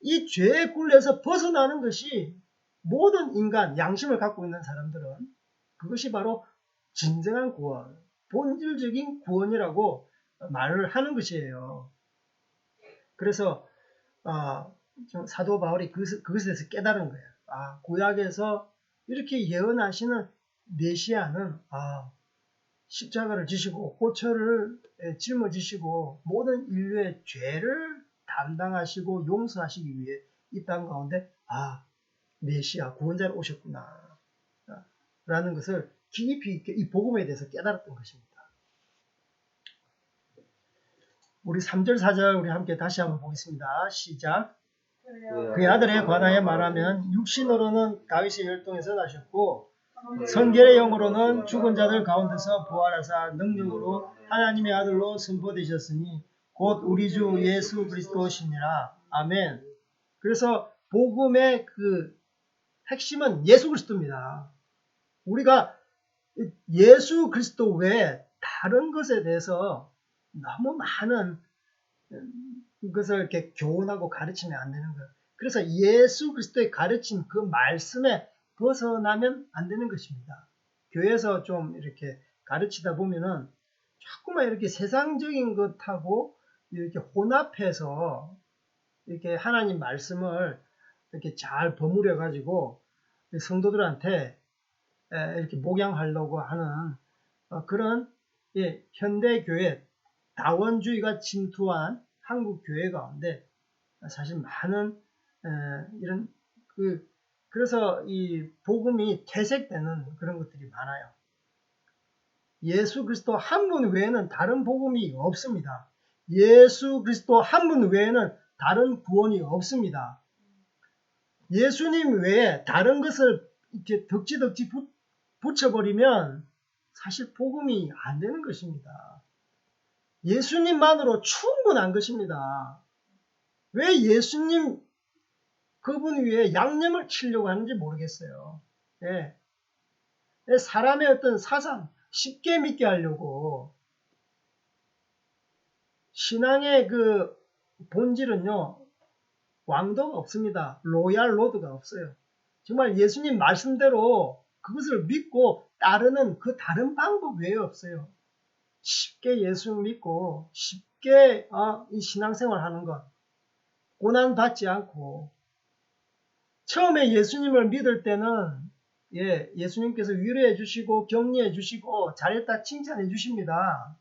이 죄의 굴레에서 벗어나는 것이 모든 인간, 양심을 갖고 있는 사람들은 그것이 바로 진정한 구원, 본질적인 구원이라고 말을 하는 것이에요. 그래서 사도 바울이 그것에 대해서 깨달은 거예요. 구약에서 이렇게 예언하시는 메시아는 십자가를 지시고 고초를 짊어지시고 모든 인류의 죄를 담당하시고 용서하시기 위해 이 땅 가운데 메시아 구원자로 오셨구나 라는 것을 깊이 있게 이 복음에 대해서 깨달았던 것입니다. 우리 3절 4절 우리 함께 다시 한번 보겠습니다. 시작. 그의 아들에 관하여 말하면 육신으로는 다윗의 혈통에서 나셨고 성결의 영으로는 죽은 자들 가운데서 부활하사 능력으로 하나님의 아들로 선포되셨으니 곧 우리 주 예수 그리스도시니라. 아멘. 그래서 복음의 그 핵심은 예수 그리스도입니다. 우리가 예수 그리스도 외에 다른 것에 대해서 너무 많은 것을 이렇게 교훈하고 가르치면 안 되는 거예요. 그래서 예수 그리스도의 가르침 그 말씀에 벗어나면 안 되는 것입니다. 교회에서 좀 이렇게 가르치다 보면은 자꾸만 이렇게 세상적인 것하고 이렇게 혼합해서 이렇게 하나님 말씀을 이렇게 잘 버무려 가지고 성도들한테 이렇게 목양하려고 하는 그런 현대 교회 다원주의가 침투한 한국 교회 가운데 사실 많은 이런 그래서 이 복음이 퇴색되는 그런 것들이 많아요. 예수 그리스도 한 분 외에는 다른 복음이 없습니다. 예수 그리스도 한 분 외에는 다른 구원이 없습니다. 예수님 외에 다른 것을 이렇게 덕지덕지 붙여버리면 사실 복음이 안 되는 것입니다. 예수님만으로 충분한 것입니다. 왜 예수님 그분 위에 양념을 치려고 하는지 모르겠어요. 사람의 어떤 사상 쉽게 믿게 하려고. 신앙의 그 본질은요, 왕도가 없습니다. 로얄 로드가 없어요. 정말 예수님 말씀대로 그것을 믿고 따르는 그 다른 방법 외에 없어요. 쉽게 예수 믿고 쉽게 이 신앙생활 하는 것, 고난 받지 않고. 처음에 예수님을 믿을 때는 예수님께서 위로해 주시고 격려해 주시고 잘했다 칭찬해 주십니다.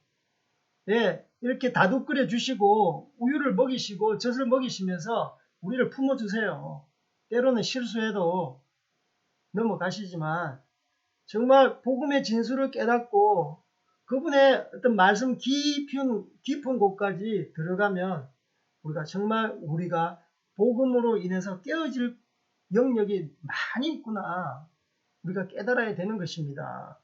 예, 이렇게 다둑 끓여 주시고 우유를 먹이시고 젖을 먹이시면서 우리를 품어주세요. 때로는 실수해도 넘어가시지만 정말 복음의 진수를 깨닫고 그분의 어떤 말씀 깊은 곳까지 들어가면 우리가 복음으로 인해서 깨어질 영역이 많이 있구나. 우리가 깨달아야 되는 것입니다.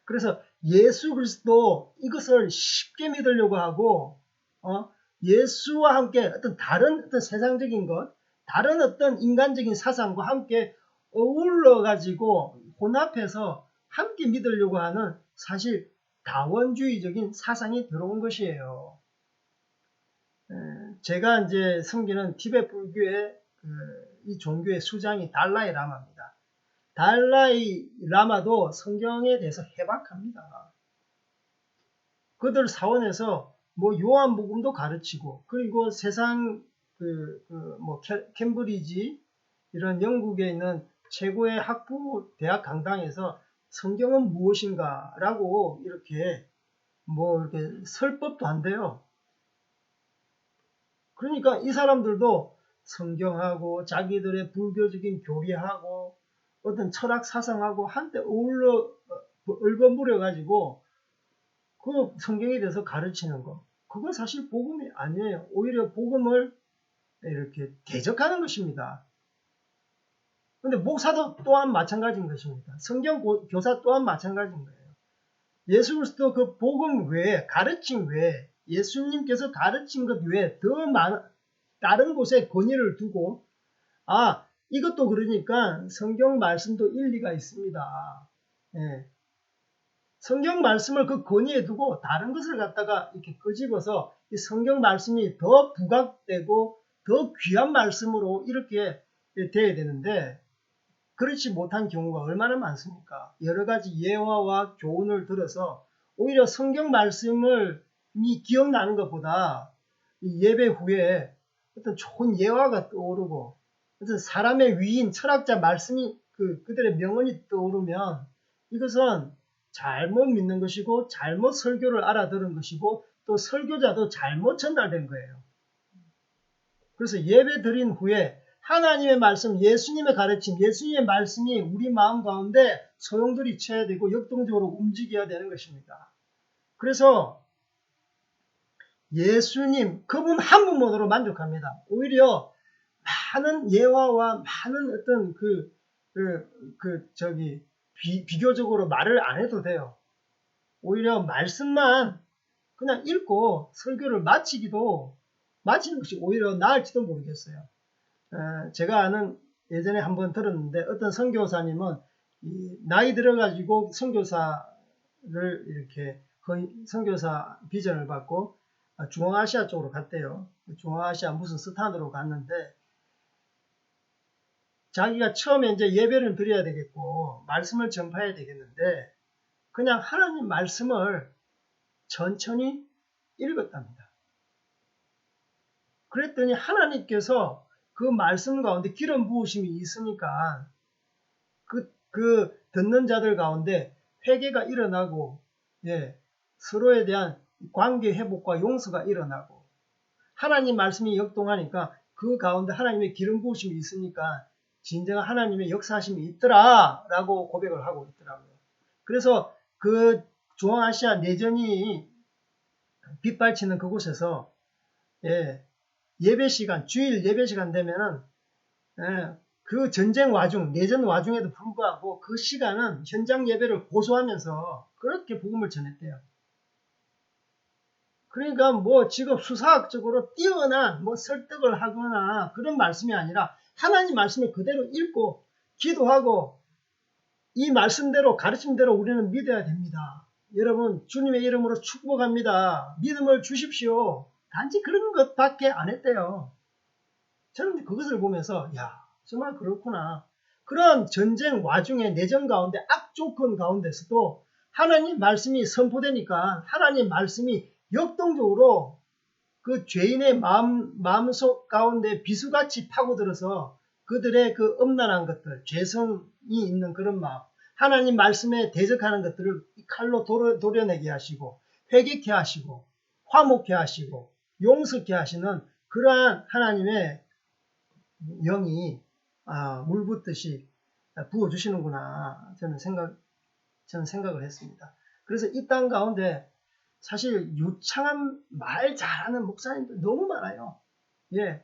그래서 예수 그리스도 이것을 쉽게 믿으려고 하고 예수와 함께 다른 어떤 세상적인 것, 다른 어떤 인간적인 사상과 함께 어울러 가지고 혼합해서 함께 믿으려고 하는 사실 다원주의적인 사상이 들어온 것이에요. 제가 이제 섬기는 티베트 불교의 이 종교의 수장이 달라이 라마입니다. 달라이 라마도 성경에 대해서 해박합니다. 그들 사원에서 뭐 요한복음도 가르치고 그리고 세상 캠브리지 이런 영국에 있는 최고의 학부 대학 강당에서 성경은 무엇인가라고 이렇게 설법도 한대요. 그러니까 이 사람들도 성경하고 자기들의 불교적인 교리하고 어떤 철학 사상하고 한때 얼버무려 가지고 그 성경에 대해서 가르치는 거, 그건 사실 복음이 아니에요. 오히려 복음을 이렇게 대적하는 것입니다. 근데 목사도 또한 마찬가지인 것입니다. 성경 교사 또한 마찬가지인 거예요. 예수 그리스도 그 복음 외에, 가르침 외에, 예수님께서 가르친 것 외에 더 많은 다른 곳에 권위를 두고 이것도 그러니까 성경 말씀도 일리가 있습니다. 예. 성경 말씀을 그 권위에 두고 다른 것을 갖다가 이렇게 끄집어서 이 성경 말씀이 더 부각되고 더 귀한 말씀으로 이렇게 돼야 되는데 그렇지 못한 경우가 얼마나 많습니까? 여러 가지 예화와 교훈을 들어서 오히려 성경 말씀을 기억나는 것보다 예배 후에 어떤 좋은 예화가 떠오르고 어떤 사람의 위인 철학자 말씀이 그들의 명언이 떠오르면 이것은 잘못 믿는 것이고 잘못 설교를 알아들은 것이고 또 설교자도 잘못 전달된 거예요. 그래서 예배 드린 후에 하나님의 말씀, 예수님의 가르침, 예수님의 말씀이 우리 마음 가운데 소용돌이 쳐야 되고 역동적으로 움직여야 되는 것입니다. 그래서 예수님, 그분 한 분만으로 만족합니다. 오히려 많은 예화와 많은 어떤 비교적으로 말을 안 해도 돼요. 오히려 말씀만 그냥 읽고 설교를 마치는 것이 오히려 나을지도 모르겠어요. 제가 아는 예전에 한번 들었는데 어떤 선교사님은 나이 들어가지고 선교사 비전을 받고 중앙아시아 쪽으로 갔대요. 중앙아시아 무슨 스탄으로 갔는데 자기가 처음에 이제 예배를 드려야 되겠고 말씀을 전파해야 되겠는데 그냥 하나님 말씀을 천천히 읽었답니다. 그랬더니 하나님께서 그 말씀 가운데 기름 부으심이 있으니까 그 듣는 자들 가운데 회개가 일어나고 서로에 대한 관계 회복과 용서가 일어나고 하나님 말씀이 역동하니까 그 가운데 하나님의 기름 부으심이 있으니까 진정한 하나님의 역사하심이 있더라라고 고백을 하고 있더라고요. 그래서 그 중앙아시아 내전이 빗발치는 그곳에서 예배 시간, 주일 예배 시간 되면은 그 전쟁 와중, 내전 와중에도 불구하고 그 시간은 현장 예배를 고소하면서 그렇게 복음을 전했대요. 그러니까 지금 수사학적으로 뛰어난 설득을 하거나 그런 말씀이 아니라 하나님 말씀을 그대로 읽고 기도하고 이 말씀대로 가르침대로 우리는 믿어야 됩니다. 여러분 주님의 이름으로 축복합니다. 믿음을 주십시오. 단지 그런 것밖에 안 했대요. 저는 그것을 보면서 정말 그렇구나. 그런 전쟁 와중에 내전 가운데 악조건 가운데서도 하나님 말씀이 선포되니까 하나님 말씀이 역동적으로 그 죄인의 마음속 가운데 비수같이 파고들어서 그들의 그 음란한 것들, 죄성이 있는 그런 마음, 하나님 말씀에 대적하는 것들을 칼로 도려내게 하시고 회개케 하시고 화목케 하시고 용서케 하시는 그러한 하나님의 영이 물붓듯이 부어주시는구나 저는 생각을 했습니다. 그래서 이 땅 가운데 사실 유창한 말 잘하는 목사님들 너무 많아요. 예.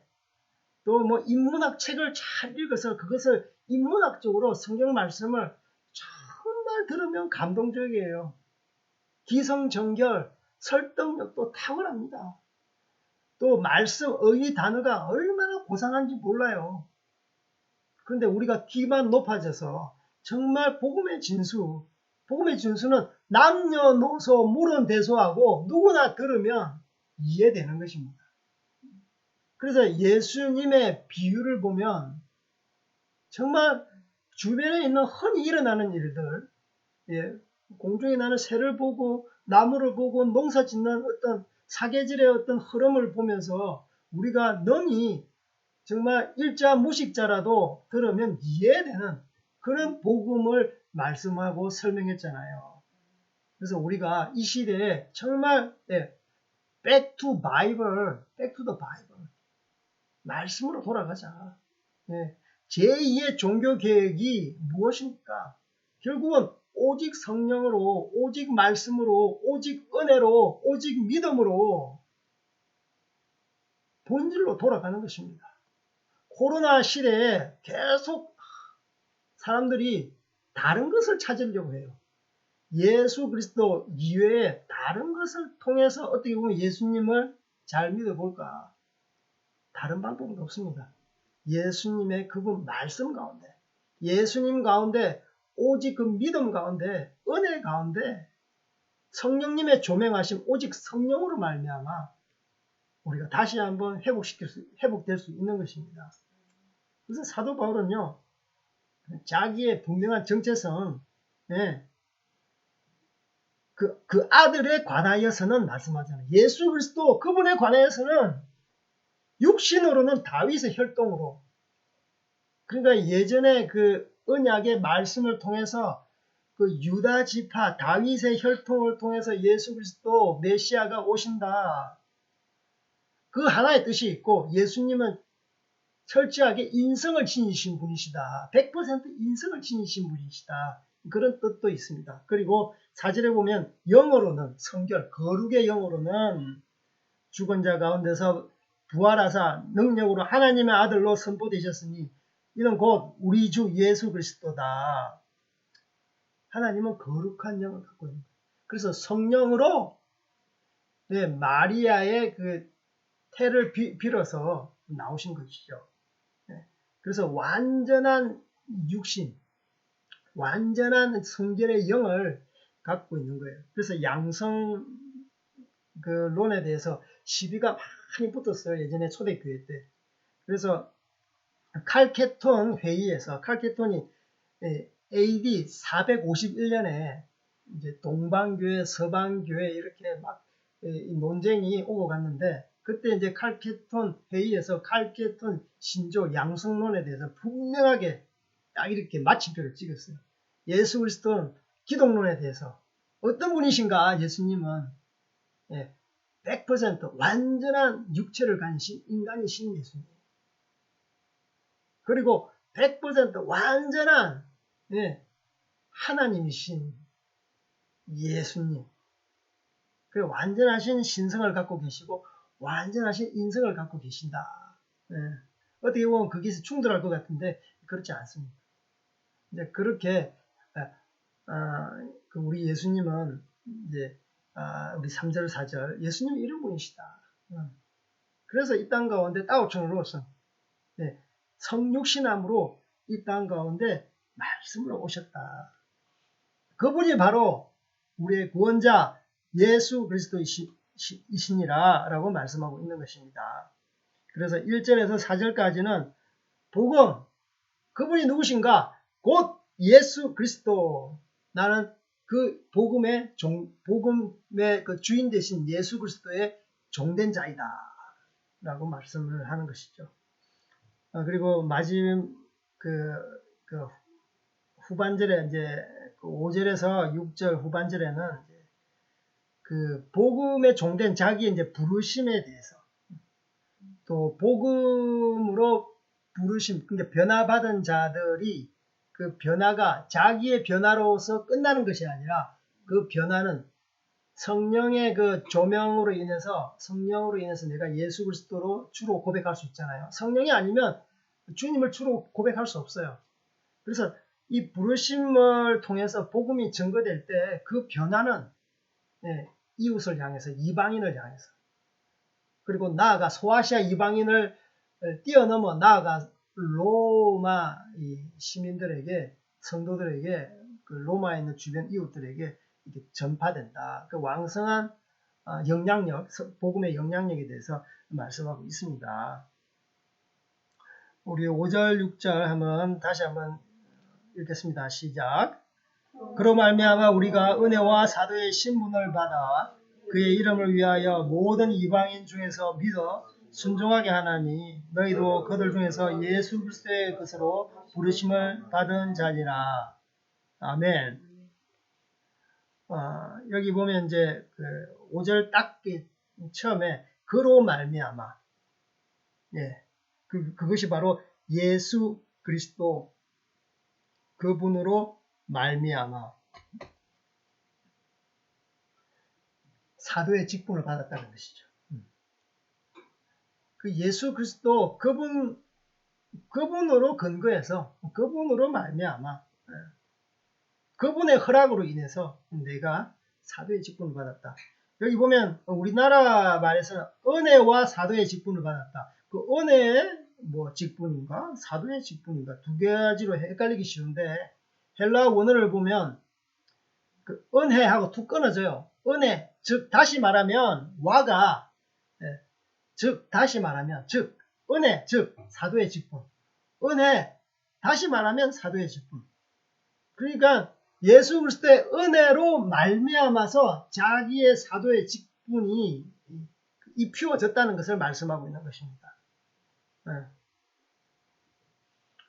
또 뭐 인문학 책을 잘 읽어서 그것을 인문학적으로 성경 말씀을 정말 들으면 감동적이에요. 기성정결, 설득력도 탁월합니다. 또 말씀, 의의 단어가 얼마나 고상한지 몰라요. 그런데 우리가 귀만 높아져서 정말 복음의 진수는 남녀노소 물은대소하고 누구나 들으면 이해되는 것입니다. 그래서 예수님의 비유를 보면 정말 주변에 있는 흔히 일어나는 일들, 예, 공중에 나는 새를 보고 나무를 보고 농사 짓는 어떤 사계절의 어떤 흐름을 보면서 우리가 능히 정말 일자 무식자라도 들으면 이해되는 그런 복음을 말씀하고 설명했잖아요. 그래서 우리가 이 시대에 정말 back to the Bible 말씀으로 돌아가자. 제2의 종교 개혁이 무엇입니까? 결국은 오직 성령으로, 오직 말씀으로, 오직 은혜로, 오직 믿음으로 본질로 돌아가는 것입니다. 코로나 시대에 계속 사람들이 다른 것을 찾으려고 해요. 예수 그리스도 이외에 다른 것을 통해서 어떻게 보면 예수님을 잘 믿어볼까? 다른 방법은 없습니다. 예수님의 그분 말씀 가운데, 예수님 가운데, 오직 그 믿음 가운데, 은혜 가운데, 성령님의 조명하심, 오직 성령으로 말미암아 우리가 다시 한번 회복될 수 있는 것입니다. 그래서 사도 바울은요, 자기의 분명한 정체성, 그 아들에 관하여서는 말씀하잖아요. 예수 그리스도 그분에 관하여서는 육신으로는 다윗의 혈통으로, 그러니까 예전에 그 언약의 말씀을 통해서 그 유다 지파 다윗의 혈통을 통해서 예수 그리스도 메시아가 오신다. 그 하나의 뜻이 있고 예수님은 철저하게 인성을 지니신 분이시다. 100% 인성을 지니신 분이시다. 그런 뜻도 있습니다. 그리고 4절에 보면 영어로는 성결, 거룩의 영어로는 죽은 자 가운데서 부활하사 능력으로 하나님의 아들로 선포되셨으니 이는 곧 우리 주 예수 그리스도다. 하나님은 거룩한 영을 갖고 있는 거예요. 그래서 성령으로 마리아의 그 태를 빌어서 나오신 것이죠. 그래서 완전한 육신, 완전한 성결의 영을 갖고 있는 거예요. 그래서 양성 그 론에 대해서 시비가 많이 붙었어요. 예전에 초대교회 때. 그래서 칼케톤 회의에서 칼케톤이 AD 451년에 이제 동방교회, 서방교회 이렇게 막 논쟁이 오고 갔는데 그때 이제 칼케톤 회의에서 칼케톤 신조 양성론에 대해서 분명하게 딱 이렇게 마침표를 찍었어요. 예수 그리스도는 기독론에 대해서 어떤 분이신가? 예수님은 100% 완전한 육체를 가진 인간이신 예수님. 그리고 100% 완전한 하나님이신 예수님. 그 완전하신 신성을 갖고 계시고 완전하신 인성을 갖고 계신다. 어떻게 보면 거기서 충돌할 것 같은데 그렇지 않습니다. 이제 그렇게 그 우리 예수님은 이제 우리 3절 4절 예수님 이런 분이시다. 그래서 이 땅 가운데 따오천으로서 성육신함으로 이 땅 가운데 말씀으로 오셨다. 그분이 바로 우리의 구원자 예수 그리스도이시니라 라고 말씀하고 있는 것입니다. 그래서 1절에서 4절까지는 복음, 그분이 누구신가? 곧 예수 그리스도. 나는 그 복음의 그 주인 되신 예수 그리스도의 종된 자이다. 라고 말씀을 하는 것이죠. 그리고 마지막 그 후반절에 이제 5절에서 6절 후반절에는 그 복음의 종된 자기의 이제 부르심에 대해서 또 복음으로 부르심, 그러니까 변화받은 자들이 그 변화가 자기의 변화로서 끝나는 것이 아니라 그 변화는 성령의 그 조명으로 인해서 내가 예수 그리스도로 주로 고백할 수 있잖아요. 성령이 아니면 주님을 주로 고백할 수 없어요. 그래서 이 부르심을 통해서 복음이 증거될 때 그 변화는 이웃을 향해서, 이방인을 향해서, 그리고 나아가 소아시아 이방인을 뛰어넘어 나아가 로마 시민들에게, 성도들에게, 그 로마에 있는 주변 이웃들에게 이렇게 전파된다. 그 왕성한 영향력, 복음의 영향력에 대해서 말씀하고 있습니다. 우리 5절, 6절 한번 다시 한번 읽겠습니다. 시작. 그로 말미암아 우리가 은혜와 사도의 신분을 받아 그의 이름을 위하여 모든 이방인 중에서 믿어 순종하게 하나니 너희도 그들 중에서 예수 그리스도의 것으로 부르심을 받은 자니라. 아멘. 여기 보면 이제 그 5절 딱 처음에 그로 말미암아, 그것이 바로 예수 그리스도 그분으로 말미암아 사도의 직분을 받았다는 것이죠. 그 예수 그리스도 그분으로 근거해서, 그분으로 말미암아, 그분의 허락으로 인해서 내가 사도의 직분을 받았다. 여기 보면 우리나라 말에서는 은혜와 사도의 직분을 받았다. 그 은혜의 직분인가 사도의 직분인가 두 가지로 헷갈리기 쉬운데, 헬라 원어를 보면 그 은혜하고 툭 끊어져요. 은혜, 즉 다시 말하면 와가, 다시 말하면 은혜, 즉 사도의 직분. 은혜, 다시 말하면 사도의 직분. 그러니까 예수 그리스도의 은혜로 말미암아서 자기의 사도의 직분이 입히워졌다는 것을 말씀하고 있는 것입니다.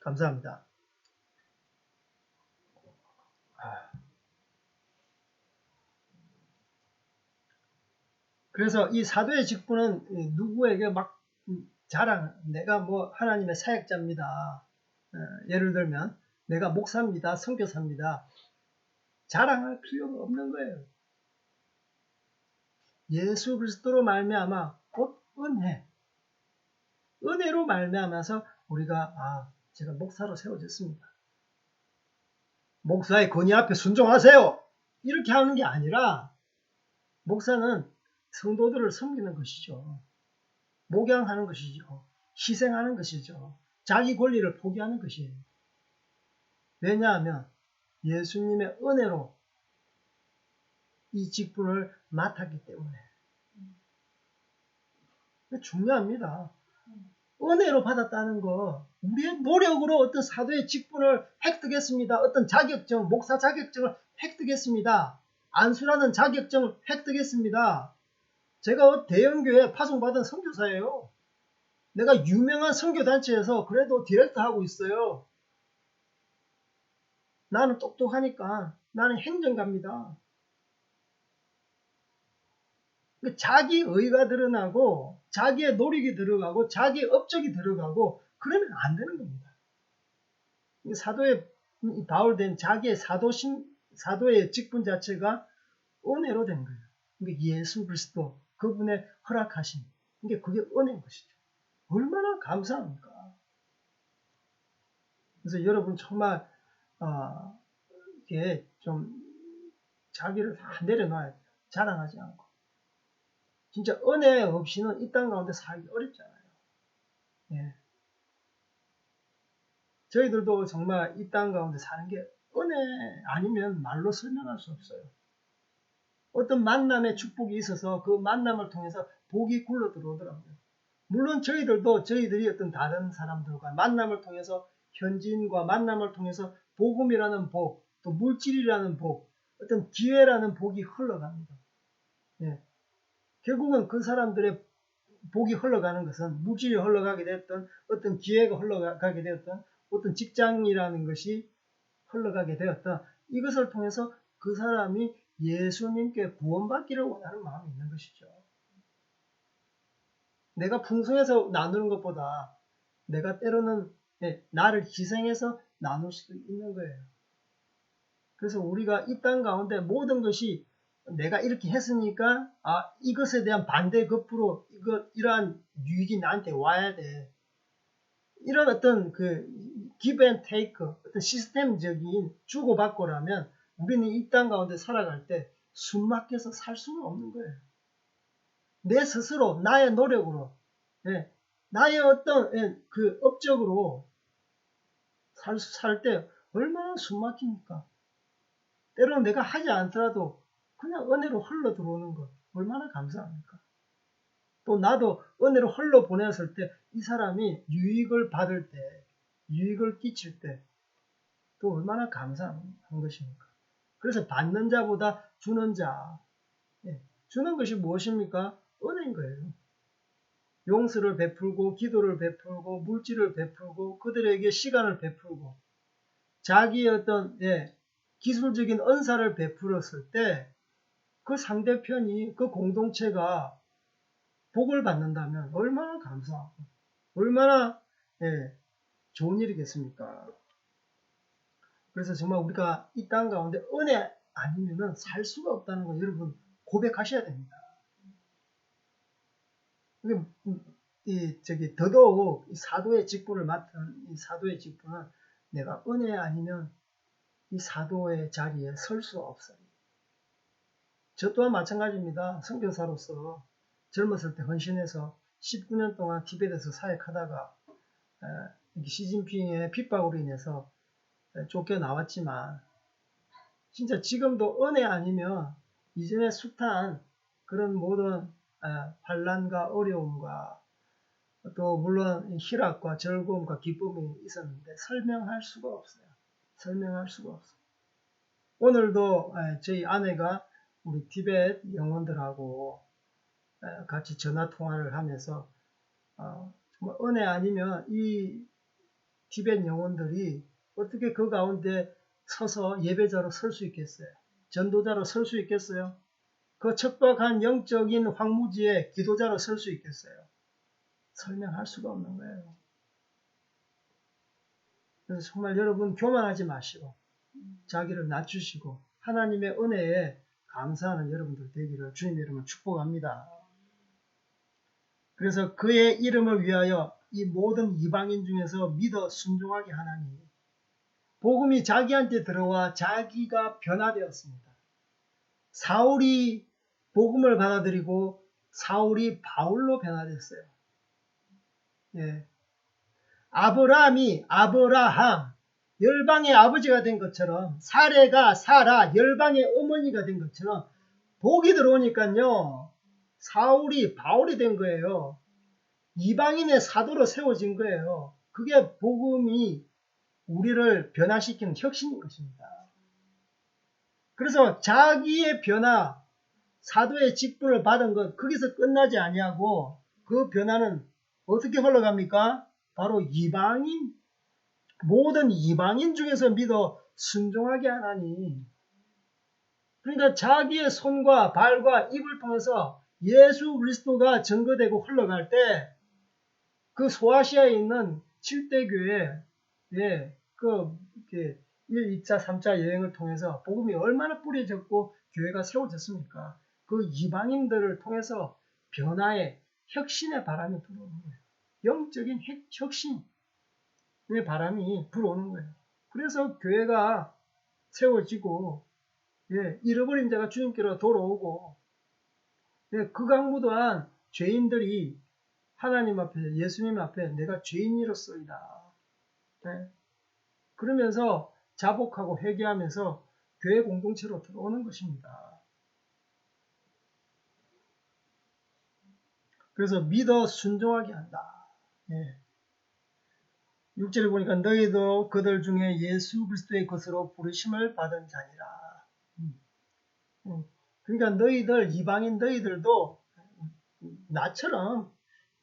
감사합니다. 그래서 이 사도의 직분은 누구에게 막 내가 하나님의 사역자입니다. 예를 들면 내가 목사입니다. 선교사입니다. 자랑할 필요가 없는 거예요. 예수 그리스도로 말미암아 곧 은혜로 말미암아서 우리가 제가 목사로 세워졌습니다. 목사의 권위 앞에 순종하세요. 이렇게 하는 게 아니라 목사는 성도들을 섬기는 것이죠. 목양하는 것이죠. 희생하는 것이죠. 자기 권리를 포기하는 것이에요. 왜냐하면 예수님의 은혜로 이 직분을 맡았기 때문에. 중요합니다. 은혜로 받았다는 거, 우리의 노력으로 어떤 사도의 직분을 획득했습니다. 어떤 자격증, 목사 자격증을 획득했습니다. 안수라는 자격증을 획득했습니다. 제가 대형교회 파송받은 선교사예요. 내가 유명한 선교단체에서 그래도 디렉터 하고 있어요. 나는 똑똑하니까 나는 행정가입니다. 자기 의가 드러나고 자기의 노력이 들어가고 자기의 업적이 들어가고 그러면 안 되는 겁니다. 사도의 바울된 자기의 사도의 직분 자체가 은혜로 된 거예요. 그러니까 예수 그리스도 그분의 허락하심, 그게 은혜인 것이죠. 얼마나 감사합니까? 그래서 여러분 정말 이게 좀 자기를 다 내려놔야 돼요. 자랑하지 않고. 진짜 은혜 없이는 이 땅 가운데 살기 어렵잖아요. 저희들도 정말 이 땅 가운데 사는 게 은혜 아니면 말로 설명할 수 없어요. 어떤 만남의 축복이 있어서 그 만남을 통해서 복이 굴러 들어오더라고요. 물론 저희들이 어떤 다른 사람들과 만남을 통해서 현지인과 만남을 통해서 복음이라는 복, 또 물질이라는 복, 어떤 기회라는 복이 흘러갑니다. 결국은 그 사람들의 복이 흘러가는 것은 물질이 흘러가게 되었던 어떤 기회가 흘러가게 되었던 어떤 직장이라는 것이 흘러가게 되었다. 이것을 통해서 그 사람이 예수님께 구원받기를 원하는 마음이 있는 것이죠. 내가 풍성해서 나누는 것보다 내가 때로는 나를 희생해서 나눌 수도 있는 거예요. 그래서 우리가 이 땅 가운데 모든 것이 내가 이렇게 했으니까 이것에 대한 반대 급부로 이러한 유익이 나한테 와야 돼. 이런 어떤 그 give and take, 어떤 시스템적인 주고받고라면 우리는 이 땅 가운데 살아갈 때 숨막혀서 살 수는 없는 거예요. 내 스스로 나의 노력으로 나의 어떤 그 업적으로 살 때 얼마나 숨막힙니까? 때로는 내가 하지 않더라도 그냥 은혜로 흘러 들어오는 것 얼마나 감사합니까? 또 나도 은혜로 흘러 보냈을 때 이 사람이 유익을 받을 때, 유익을 끼칠 때 또 얼마나 감사한 것입니까? 그래서 받는 자보다 주는 자, 주는 것이 무엇입니까? 은혜인 거예요. 용서를 베풀고 기도를 베풀고 물질을 베풀고 그들에게 시간을 베풀고 자기의 어떤 기술적인 은사를 베풀었을 때 그 상대편이 그 공동체가 복을 받는다면 얼마나 감사하고 얼마나 좋은 일이겠습니까? 그래서 정말 우리가 이 땅 가운데 은혜 아니면은 살 수가 없다는 거 여러분 고백하셔야 됩니다. 더더욱 이 사도의 직분을 맡은 이 사도의 직분은 내가 은혜 아니면 이 사도의 자리에 설 수 없어요. 저 또한 마찬가지입니다. 선교사로서 젊었을 때 헌신해서 19년 동안 티베트에서 사역하다가 시진핑의 핍박으로 인해서 쫓겨나왔지만 진짜 지금도 은혜 아니면 이전에 숱한 그런 모든 환난과 어려움과 또 물론 희락과 즐거움과 기쁨이 있었는데 설명할 수가 없어요. 설명할 수가 없어요. 오늘도 저희 아내가 우리 티베트 영혼들하고 같이 전화 통화를 하면서 정말 은혜 아니면 이 티베트 영혼들이 어떻게 그 가운데 서서 예배자로 설 수 있겠어요? 전도자로 설 수 있겠어요? 그 척박한 영적인 황무지에 기도자로 설 수 있겠어요? 설명할 수가 없는 거예요. 그래서 정말 여러분 교만하지 마시고 자기를 낮추시고 하나님의 은혜에 감사하는 여러분들 되기를 주님의 이름으로 축복합니다. 그래서 그의 이름을 위하여 이 모든 이방인 중에서 믿어 순종하게 하나니 복음이 자기한테 들어와 자기가 변화되었습니다. 사울이 복음을 받아들이고 사울이 바울로 변화됐어요. 아브라함이 아브라함 열방의 아버지가 된 것처럼 사레가 사라 열방의 어머니가 된 것처럼 복이 들어오니까요. 사울이 바울이 된 거예요. 이방인의 사도로 세워진 거예요. 그게 복음이 우리를 변화시키는 혁신인 것입니다. 그래서 자기의 변화, 사도의 직분을 받은 것 거기서 끝나지 아니하고 그 변화는 어떻게 흘러갑니까? 바로 이방인, 모든 이방인 중에서 믿어 순종하게 하나니 그러니까 자기의 손과 발과 입을 통해서 예수 그리스도가 증거되고 흘러갈 때 그 소아시아에 있는 7대 교회 그 1, 2차, 3차 여행을 통해서 복음이 얼마나 뿌려졌고 교회가 세워졌습니까? 그 이방인들을 통해서 변화의 혁신의 바람이 불어오는 거예요. 영적인 혁신의 바람이 불어오는 거예요. 그래서 교회가 세워지고 잃어버린 자가 주님께로 돌아오고 극악무도한 죄인들이 하나님 앞에 예수님 앞에 내가 죄인이로소이다. 그러면서 자복하고 회개하면서 교회 공동체로 들어오는 것입니다. 그래서 믿어 순종하게 한다. 6절에 보니까 너희도 그들 중에 예수 그리스도의 것으로 부르심을 받은 자니라. 그러니까 너희들 이방인 너희들도 나처럼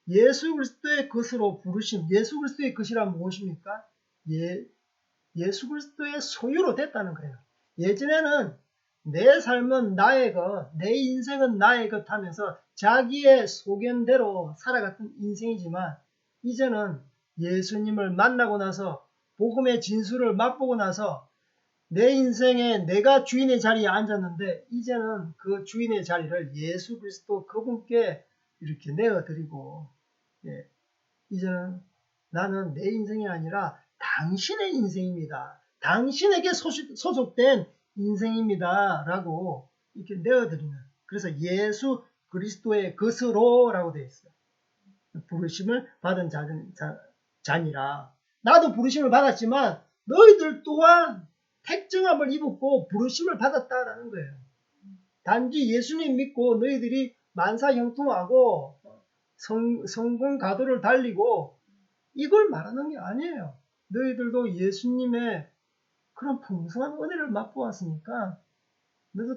예수 그리스도의 것으로 부르심, 예수 그리스도의 것이란 무엇입니까? 예수 그리스도의 소유로 됐다는 거예요. 예전에는 내 삶은 나의 것, 내 인생은 나의 것 하면서 자기의 소견대로 살아갔던 인생이지만 이제는 예수님을 만나고 나서 복음의 진수를 맛보고 나서 내 인생에 내가 주인의 자리에 앉았는데 이제는 그 주인의 자리를 예수 그리스도 그분께 이렇게 내어드리고 예, 이제는 나는 내 인생이 아니라 당신의 인생입니다. 당신에게 소속된 인생입니다. 라고 이렇게 내어드리는 그래서 예수 그리스도의 것으로 라고 되어 있어요. 부르심을 받은 자니라. 나도 부르심을 받았지만 너희들 또한 택정함을 입었고 부르심을 받았다라는 거예요. 단지 예수님 믿고 너희들이 만사형통하고 성공 가도를 달리고 이걸 말하는 게 아니에요. 너희들도 예수님의 그런 풍성한 은혜를 맛보았으니까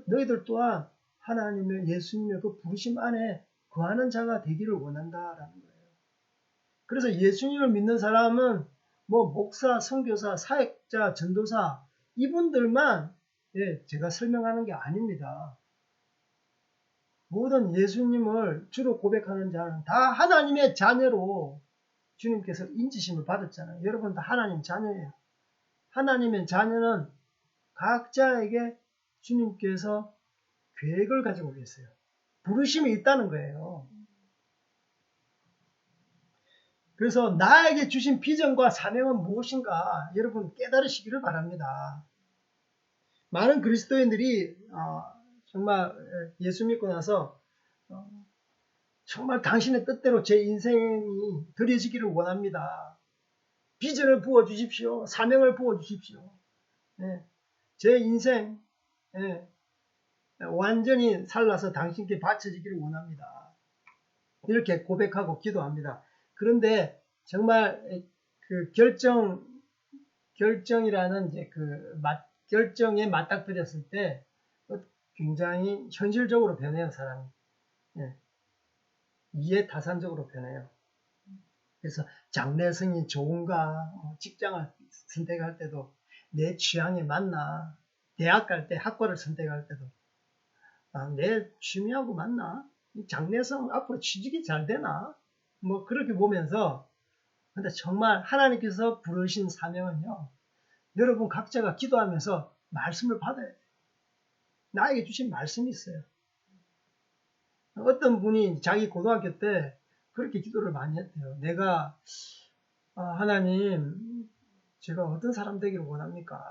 너희들 또한 하나님의 예수님의 그 부르심 안에 거하는 자가 되기를 원한다라는 거예요. 그래서 예수님을 믿는 사람은 뭐 목사, 선교사, 사역자, 전도사 이분들만 제가 설명하는 게 아닙니다. 모든 예수님을 주로 고백하는 자는 다 하나님의 자녀로 주님께서 인지심을 받았잖아요. 여러분 다 하나님 자녀예요. 하나님의 자녀는 각자에게 주님께서 계획을 가지고 계세요. 부르심이 있다는 거예요. 그래서 나에게 주신 비전과 사명은 무엇인가 여러분 깨달으시기를 바랍니다. 많은 그리스도인들이 정말 예수 믿고 나서 정말 당신의 뜻대로 제 인생이 드려지기를 원합니다. 비전을 부어주십시오. 사명을 부어주십시오. 제 인생 완전히 살라서 당신께 바쳐지기를 원합니다. 이렇게 고백하고 기도합니다. 그런데 정말 그 결정이라는 이제 그 결정에 맞닥뜨렸을 때 굉장히 현실적으로 변해요, 사람이. 이해타산적으로 변해요. 그래서 장래성이 좋은가, 직장을 선택할 때도 내 취향에 맞나, 대학 갈 때 학과를 선택할 때도 내 취미하고 맞나, 장래성 앞으로 취직이 잘 되나, 뭐 그렇게 보면서 근데 정말 하나님께서 부르신 사명은요, 여러분 각자가 기도하면서 말씀을 받아야 돼요. 나에게 주신 말씀이 있어요. 어떤 분이 자기 고등학교 때 그렇게 기도를 많이 했대요. 내가 하나님 제가 어떤 사람 되기를 원합니까?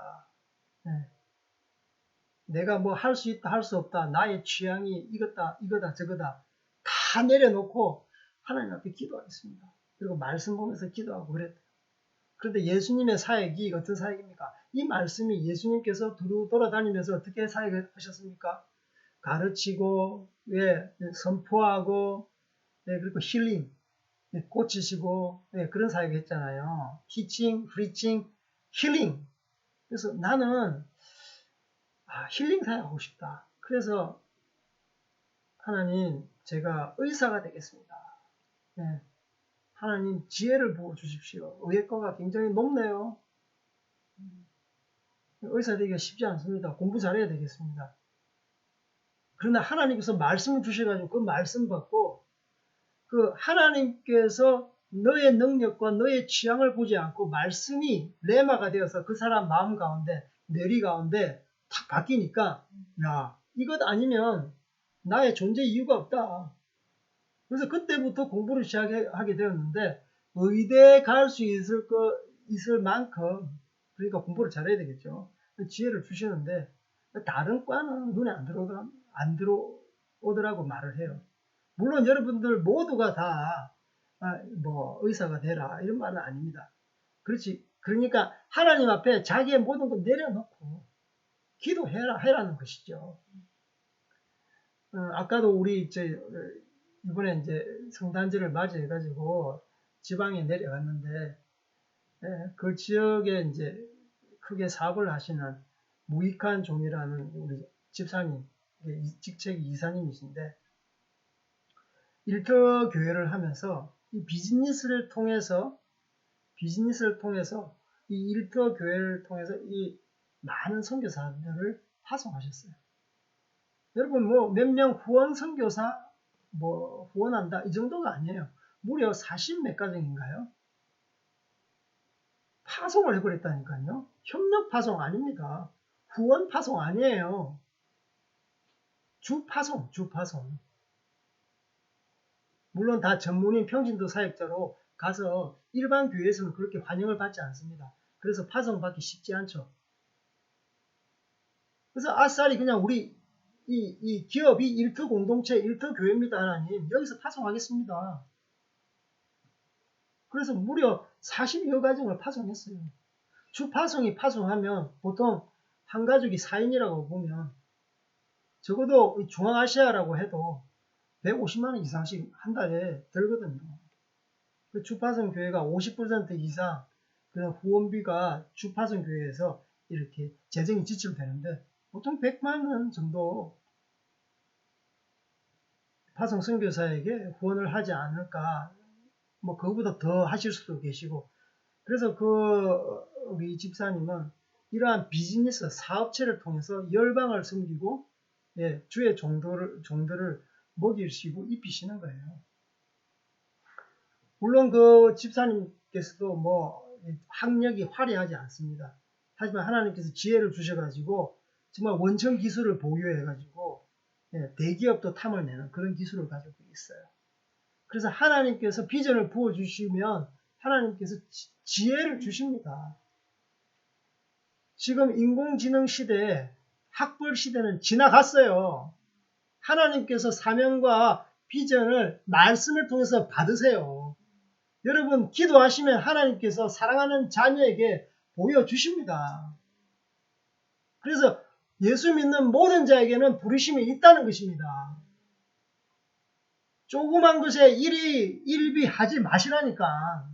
내가 뭐 할 수 있다 할 수 없다 나의 취향이 이거다 저거다 다 내려놓고 하나님 앞에 기도하겠습니다. 그리고 말씀 보면서 기도하고 그랬대요. 그런데 예수님의 사역이 어떤 사역입니까? 이 말씀이 예수님께서 돌아다니면서 어떻게 사역을 하셨습니까? 가르치고 선포하고 그리고 힐링 고치시고 그런 사역을 했잖아요. teaching, preaching, healing. 그래서 나는 힐링 사역하고 싶다. 그래서 하나님 제가 의사가 되겠습니다. 하나님 지혜를 부어주십시오. 의예과가 굉장히 높네요. 의사 되기가 쉽지 않습니다. 공부 잘해야 되겠습니다. 그러나 하나님께서 말씀을 주셔가지고 그 말씀 받고 그 하나님께서 너의 능력과 너의 취향을 보지 않고 말씀이 레마가 되어서 그 사람 마음 가운데 뇌리 가운데 탁 바뀌니까 야 이것 아니면 나의 존재 이유가 없다. 그래서 그때부터 공부를 시작하게 되었는데 의대에 갈 수 있을 만큼 그러니까 공부를 잘해야 되겠죠. 지혜를 주시는데 다른 과는 눈에 안 들어오더라고 말을 해요. 물론 여러분들 모두가 다 뭐 의사가 되라 이런 말은 아닙니다. 그렇지. 그러니까 하나님 앞에 자기의 모든 걸 내려놓고 기도해라는 것이죠. 아까도 우리 이번에 이제 성탄절을 맞이해가지고 지방에 내려갔는데 그 지역에 이제 크게 사업을 하시는 무익한 종이라는 우리 집사님 직책이 이사님이신데 일터 교회를 하면서 이 비즈니스를 통해서 이 일터 교회를 통해서 이 많은 선교사들을 파송하셨어요. 여러분 뭐 몇 명 후원 선교사 뭐 후원한다 이 정도가 아니에요. 무려 40 몇 가정인가요? 파송을 해버렸다니까요. 협력 파송 아닙니다. 후원 파송 아니에요. 주파송. 물론 다 전문인 평신도 사역자로 가서 일반 교회에서는 그렇게 환영을 받지 않습니다. 그래서 파송받기 쉽지 않죠. 그래서 아싸리 그냥 우리 이 기업이 일터 공동체, 일터 교회입니다. 하나님 여기서 파송하겠습니다. 그래서 무려 40여 가정을 파송했어요. 주파송이 파송하면 보통 한 가족이 4인이라고 보면 적어도 중앙아시아라고 해도 150만원 이상씩 한 달에 들거든요. 그 주파송 교회가 50% 이상 그런 후원비가 주파송 교회에서 이렇게 재정이 지출되는데 보통 100만원 정도 파송 선교사에게 후원을 하지 않을까. 뭐 그거보다 더 하실 수도 계시고. 그래서 우리 집사님은 이러한 비즈니스 사업체를 통해서 열방을 섬기고 주의 종들을 먹이시고 입히시는 거예요. 물론 그 집사님께서도 뭐 학력이 화려하지 않습니다. 하지만 하나님께서 지혜를 주셔가지고 정말 원천 기술을 보유해가지고 대기업도 탐을 내는 그런 기술을 가지고 있어요. 그래서 하나님께서 비전을 부어주시면 하나님께서 지혜를 주십니다. 지금 인공지능 시대에 학벌 시대는 지나갔어요. 하나님께서 사명과 비전을 말씀을 통해서 받으세요. 여러분 기도하시면 하나님께서 사랑하는 자녀에게 보여주십니다. 그래서 예수 믿는 모든 자에게는 부르심이 있다는 것입니다. 조그만 것에 일비하지 마시라니까.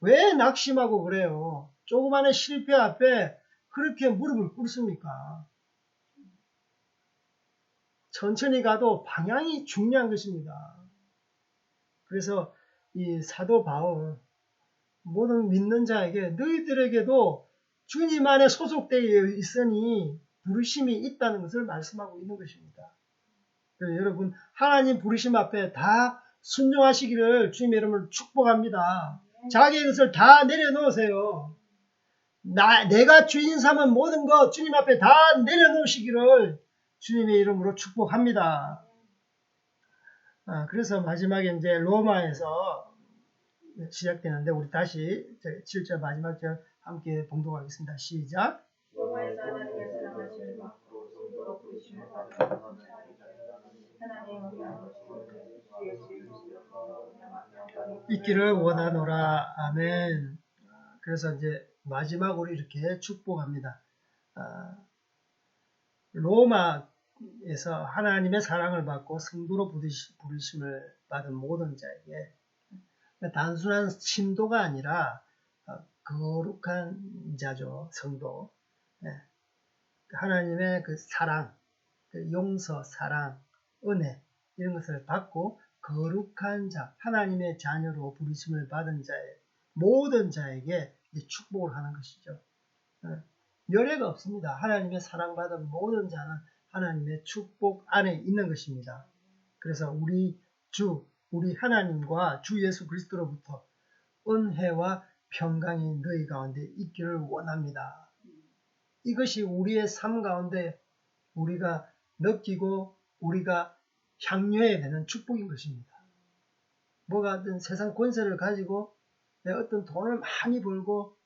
왜 낙심하고 그래요? 조그만의 실패 앞에 그렇게 무릎을 꿇습니까? 천천히 가도 방향이 중요한 것입니다. 그래서 이 사도 바울 모든 믿는 자에게 너희들에게도 주님 안에 소속되어 있으니 부르심이 있다는 것을 말씀하고 있는 것입니다. 여러분 하나님 부르심 앞에 다 순종하시기를 주님의 이름으로 축복합니다. 자기의 것을 다 내려놓으세요. 내가 주인 삼은 모든 것 주님 앞에 다 내려놓으시기를 주님의 이름으로 축복합니다. 그래서 마지막에 이제 로마에서 시작되는데 우리 다시 7절 마지막 절 함께 봉독하겠습니다. 시작. 로마에서 하나님의 사랑하심을 받고 성도로 부르심을 받은 모든 자에게 하나님의 영광을 있기를 원하노라. 아멘. 그래서 이제 마지막으로 이렇게 축복합니다. 로마에서 하나님의 사랑을 받고 성도로 부르심을 받은 모든 자에게 단순한 신도가 아니라 거룩한 자죠. 성도. 하나님의 그 사랑, 그 용서, 사랑, 은혜 이런 것을 받고 거룩한 자, 하나님의 자녀로 부르심을 받은 모든 자에게 축복을 하는 것이죠. 열애가 없습니다. 하나님의 사랑받은 모든 자는 하나님의 축복 안에 있는 것입니다. 그래서 우리 하나님과 주 예수 그리스도로부터 은혜와 평강이 너희 가운데 있기를 원합니다. 이것이 우리의 삶 가운데 우리가 느끼고 우리가 향유해야 되는 축복인 것입니다. 뭐가든 세상 권세를 가지고 어떤 돈을 많이 벌고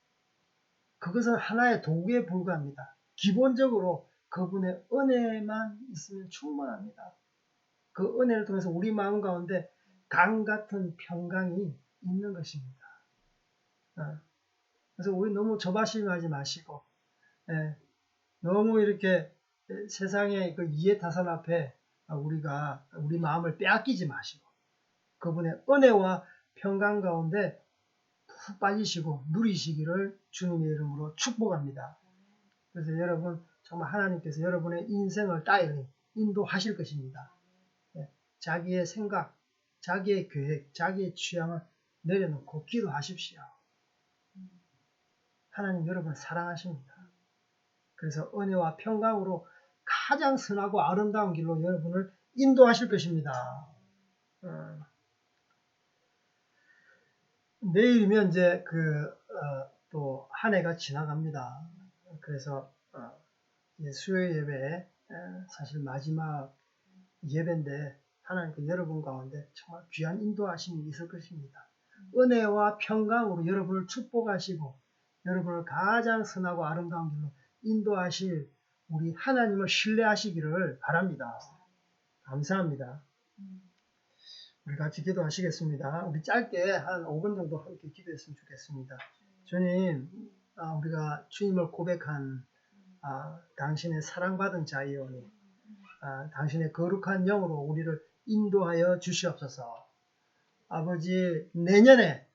그것은 하나의 도구에 불과합니다. 기본적으로 그분의 은혜만 있으면 충분합니다. 그 은혜를 통해서 우리 마음 가운데 강 같은 평강이 있는 것입니다. 그래서 우리 너무 저바심하지 마시고 너무 이렇게 세상의 그 이해타산 앞에 우리 마음을 빼앗기지 마시고 그분의 은혜와 평강 가운데 푹 빠지시고 누리시기를 주님의 이름으로 축복합니다. 그래서 여러분 정말 하나님께서 여러분의 인생을 인도하실 것입니다. 자기의 생각, 자기의 계획, 자기의 취향을 내려놓고 기도하십시오. 하나님 여러분을 사랑하십니다. 그래서 은혜와 평강으로 가장 선하고 아름다운 길로 여러분을 인도하실 것입니다. 내일이면 이제 또 한 해가 지나갑니다. 그래서 이제 수요 예배 사실 마지막 예배인데 하나님께 여러분 가운데 정말 귀한 인도하심이 있을 것입니다. 은혜와 평강으로 여러분을 축복하시고 여러분을 가장 선하고 아름다운 길로 인도하실 우리 하나님을 신뢰하시기를 바랍니다. 감사합니다. 우리 같이 기도하시겠습니다. 우리 짧게 한 5분 정도 함께 기도했으면 좋겠습니다. 주님, 우리가 주님을 고백한 당신의 사랑받은 자이오니 당신의 거룩한 영으로 우리를 인도하여 주시옵소서. 아버지, 내년에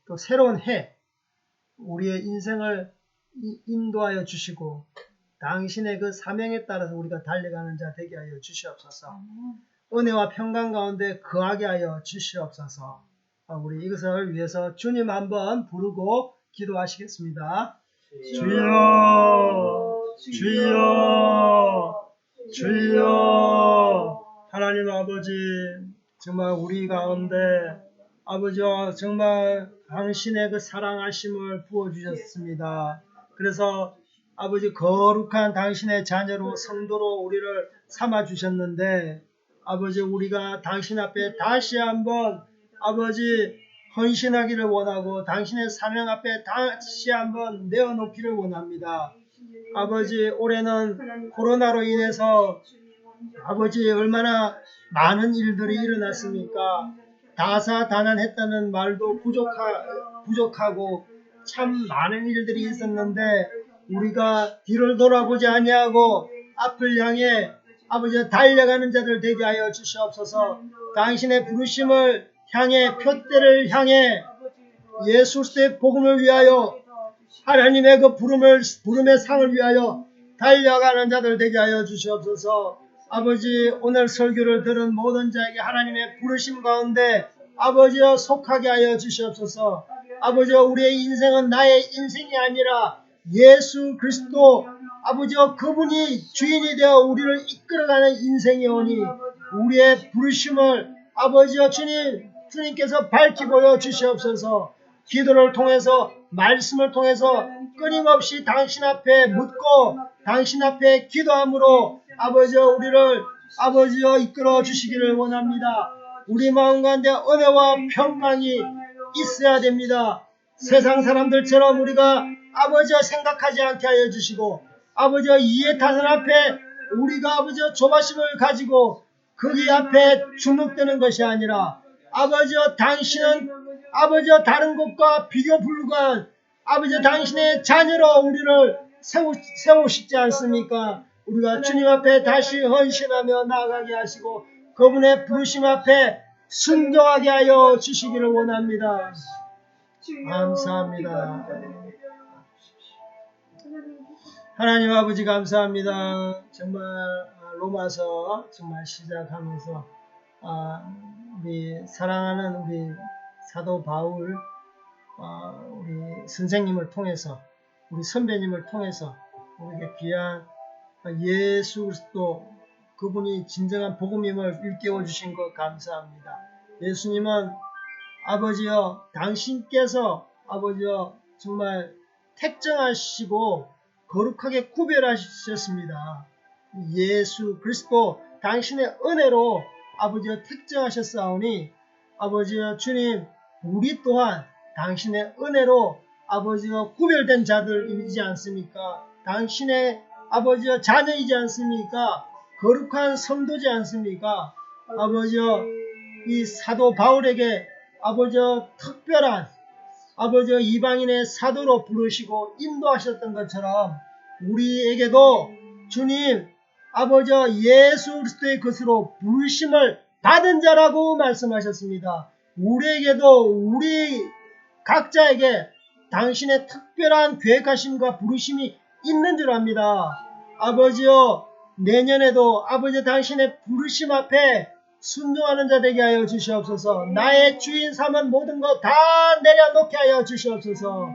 또 새로운 해 우리의 인생을 인도하여 주시고 당신의 그 사명에 따라서 우리가 달려가는 자 되게 하여 주시옵소서. 은혜와 평강 가운데 거하게 하여 주시옵소서. 우리 이것을 위해서 주님 한번 부르고 기도하시겠습니다. 주여, 주여, 주여. 하나님 아버지, 정말 우리 가운데 아버지와 정말 당신의 그 사랑하심을 부어주셨습니다. 그래서 아버지 거룩한 당신의 자녀로 성도로 우리를 삼아주셨는데 아버지 우리가 당신 앞에 다시 한번 아버지 헌신하기를 원하고 당신의 사명 앞에 다시 한번 내어놓기를 원합니다. 아버지 올해는 코로나로 인해서 아버지 얼마나 많은 일들이 일어났습니까? 다사다난했다는 말도 부족하고 참 많은 일들이 있었는데 우리가 뒤를 돌아보지 아니하고 앞을 향해 아버지 달려가는 자들 되게 하여 주시옵소서. 당신의 부르심을 향해 표대를 향해 예수 그리스도의 복음을 위하여 하나님의 그 부름의 상을 위하여 달려가는 자들 되게 하여 주시옵소서. 아버지 오늘 설교를 들은 모든 자에게 하나님의 부르심 가운데 아버지여 속하게 하여 주시옵소서. 아버지여 우리의 인생은 나의 인생이 아니라 예수 그리스도 아버지여 그분이 주인이 되어 우리를 이끌어가는 인생이오니 우리의 부르심을 아버지여 주님께서 밝히 보여 주시옵소서. 기도를 통해서 말씀을 통해서 끊임없이 당신 앞에 묻고 당신 앞에 기도함으로 아버지여 우리를 아버지여 이끌어 주시기를 원합니다. 우리 마음 가운데 은혜와 평강이 있어야 됩니다. 세상 사람들처럼 우리가 아버지여 생각하지 않게 하여 주시고 아버지여 이해 타산 앞에 우리가 아버지여 조바심을 가지고 거기 앞에 주눅드는 것이 아니라 아버지여 당신은 아버지여 다른 것과 비교 불가한 아버지여 당신의 자녀로 우리를 세우시지 않습니까? 우리가 주님 앞에 다시 헌신하며 나아가게 하시고 그분의 부르심 앞에 순종하게 하여 주시기를 원합니다. 감사합니다. 하나님 아버지 감사합니다. 정말 로마서 정말 시작하면서 우리 사랑하는 우리 사도 바울 우리 선생님을 통해서 우리 선배님을 통해서 우리에게 귀한 예수 그리스도 그분이 진정한 복음임을 일깨워 주신 것 감사합니다. 예수님은 아버지여 당신께서 아버지여 정말 택정하시고 거룩하게 구별하셨습니다. 예수 그리스도 당신의 은혜로 아버지여 택정하셨사오니 아버지여 주님 우리 또한 당신의 은혜로 아버지여 구별된 자들이지 않습니까? 당신의 아버지여 자녀이지 않습니까? 거룩한 성도지 않습니까? 아버지여 이 사도 바울에게 아버지여 특별한 아버지여 이방인의 사도로 부르시고 인도하셨던 것처럼 우리에게도 주님 아버지여 예수 그리스도의 것으로 부르심을 받은 자라고 말씀하셨습니다. 우리에게도 우리 각자에게 당신의 특별한 계획하심과 부르심이 있는 줄 압니다. 아버지여 내년에도 아버지 당신의 부르심 앞에 순종하는 자 되게 하여 주시옵소서. 나의 주인 삼은 모든 것 다 내려놓게 하여 주시옵소서.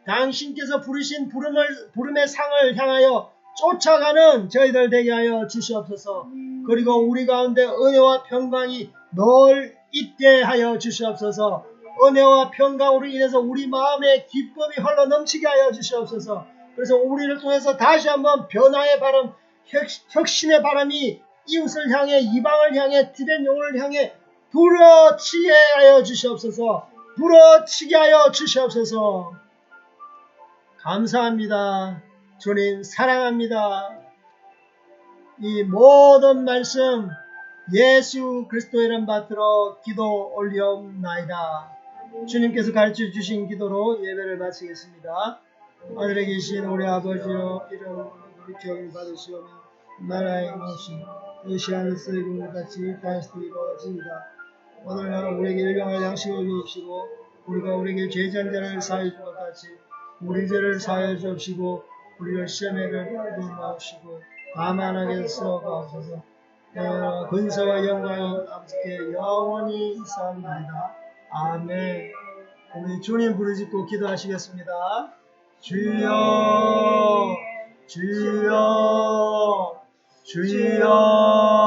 당신께서 부르신 부름의 상을 향하여 쫓아가는 저희들 되게 하여 주시옵소서. 그리고 우리 가운데 은혜와 평강이 늘 있게 하여 주시옵소서. 은혜와 평강으로 인해서 우리 마음에 기쁨이 흘러 넘치게 하여 주시옵소서. 그래서 우리를 통해서 다시 한번 변화의 바람, 혁신의 바람이 이웃을 향해, 이방을 향해, 디된 영혼을 향해 불어치게 하여 주시옵소서. 불어치게 하여 주시옵소서. 감사합니다. 주님 사랑합니다. 이 모든 말씀 예수 그리스도 이름 받들어 기도 올리옵나이다. 주님께서 가르쳐 주신 기도로 예배를 마치겠습니다. 하늘에 계신 우리 아버지여, 이름으로 우리 기억을 받으시오며 나라의 것이 뜻이 하늘에서 이룬 것 같이 땅에서도 이루어집니다. 오늘날 우리에게 일용할 양식을 주옵시고 우리가 우리에게 죄지은 자를 사하여 준 것 같이 우리 죄를 사하여 주옵시고 우리를 시험에 들지 마옵시고 다만 하게 쓰어가옵소서. 근세와 영광이 아버지께 영원히 있사옵나이다. 아멘. 우리 주님 부르짖고 기도하시겠습니다. 주여, 주여, 주여.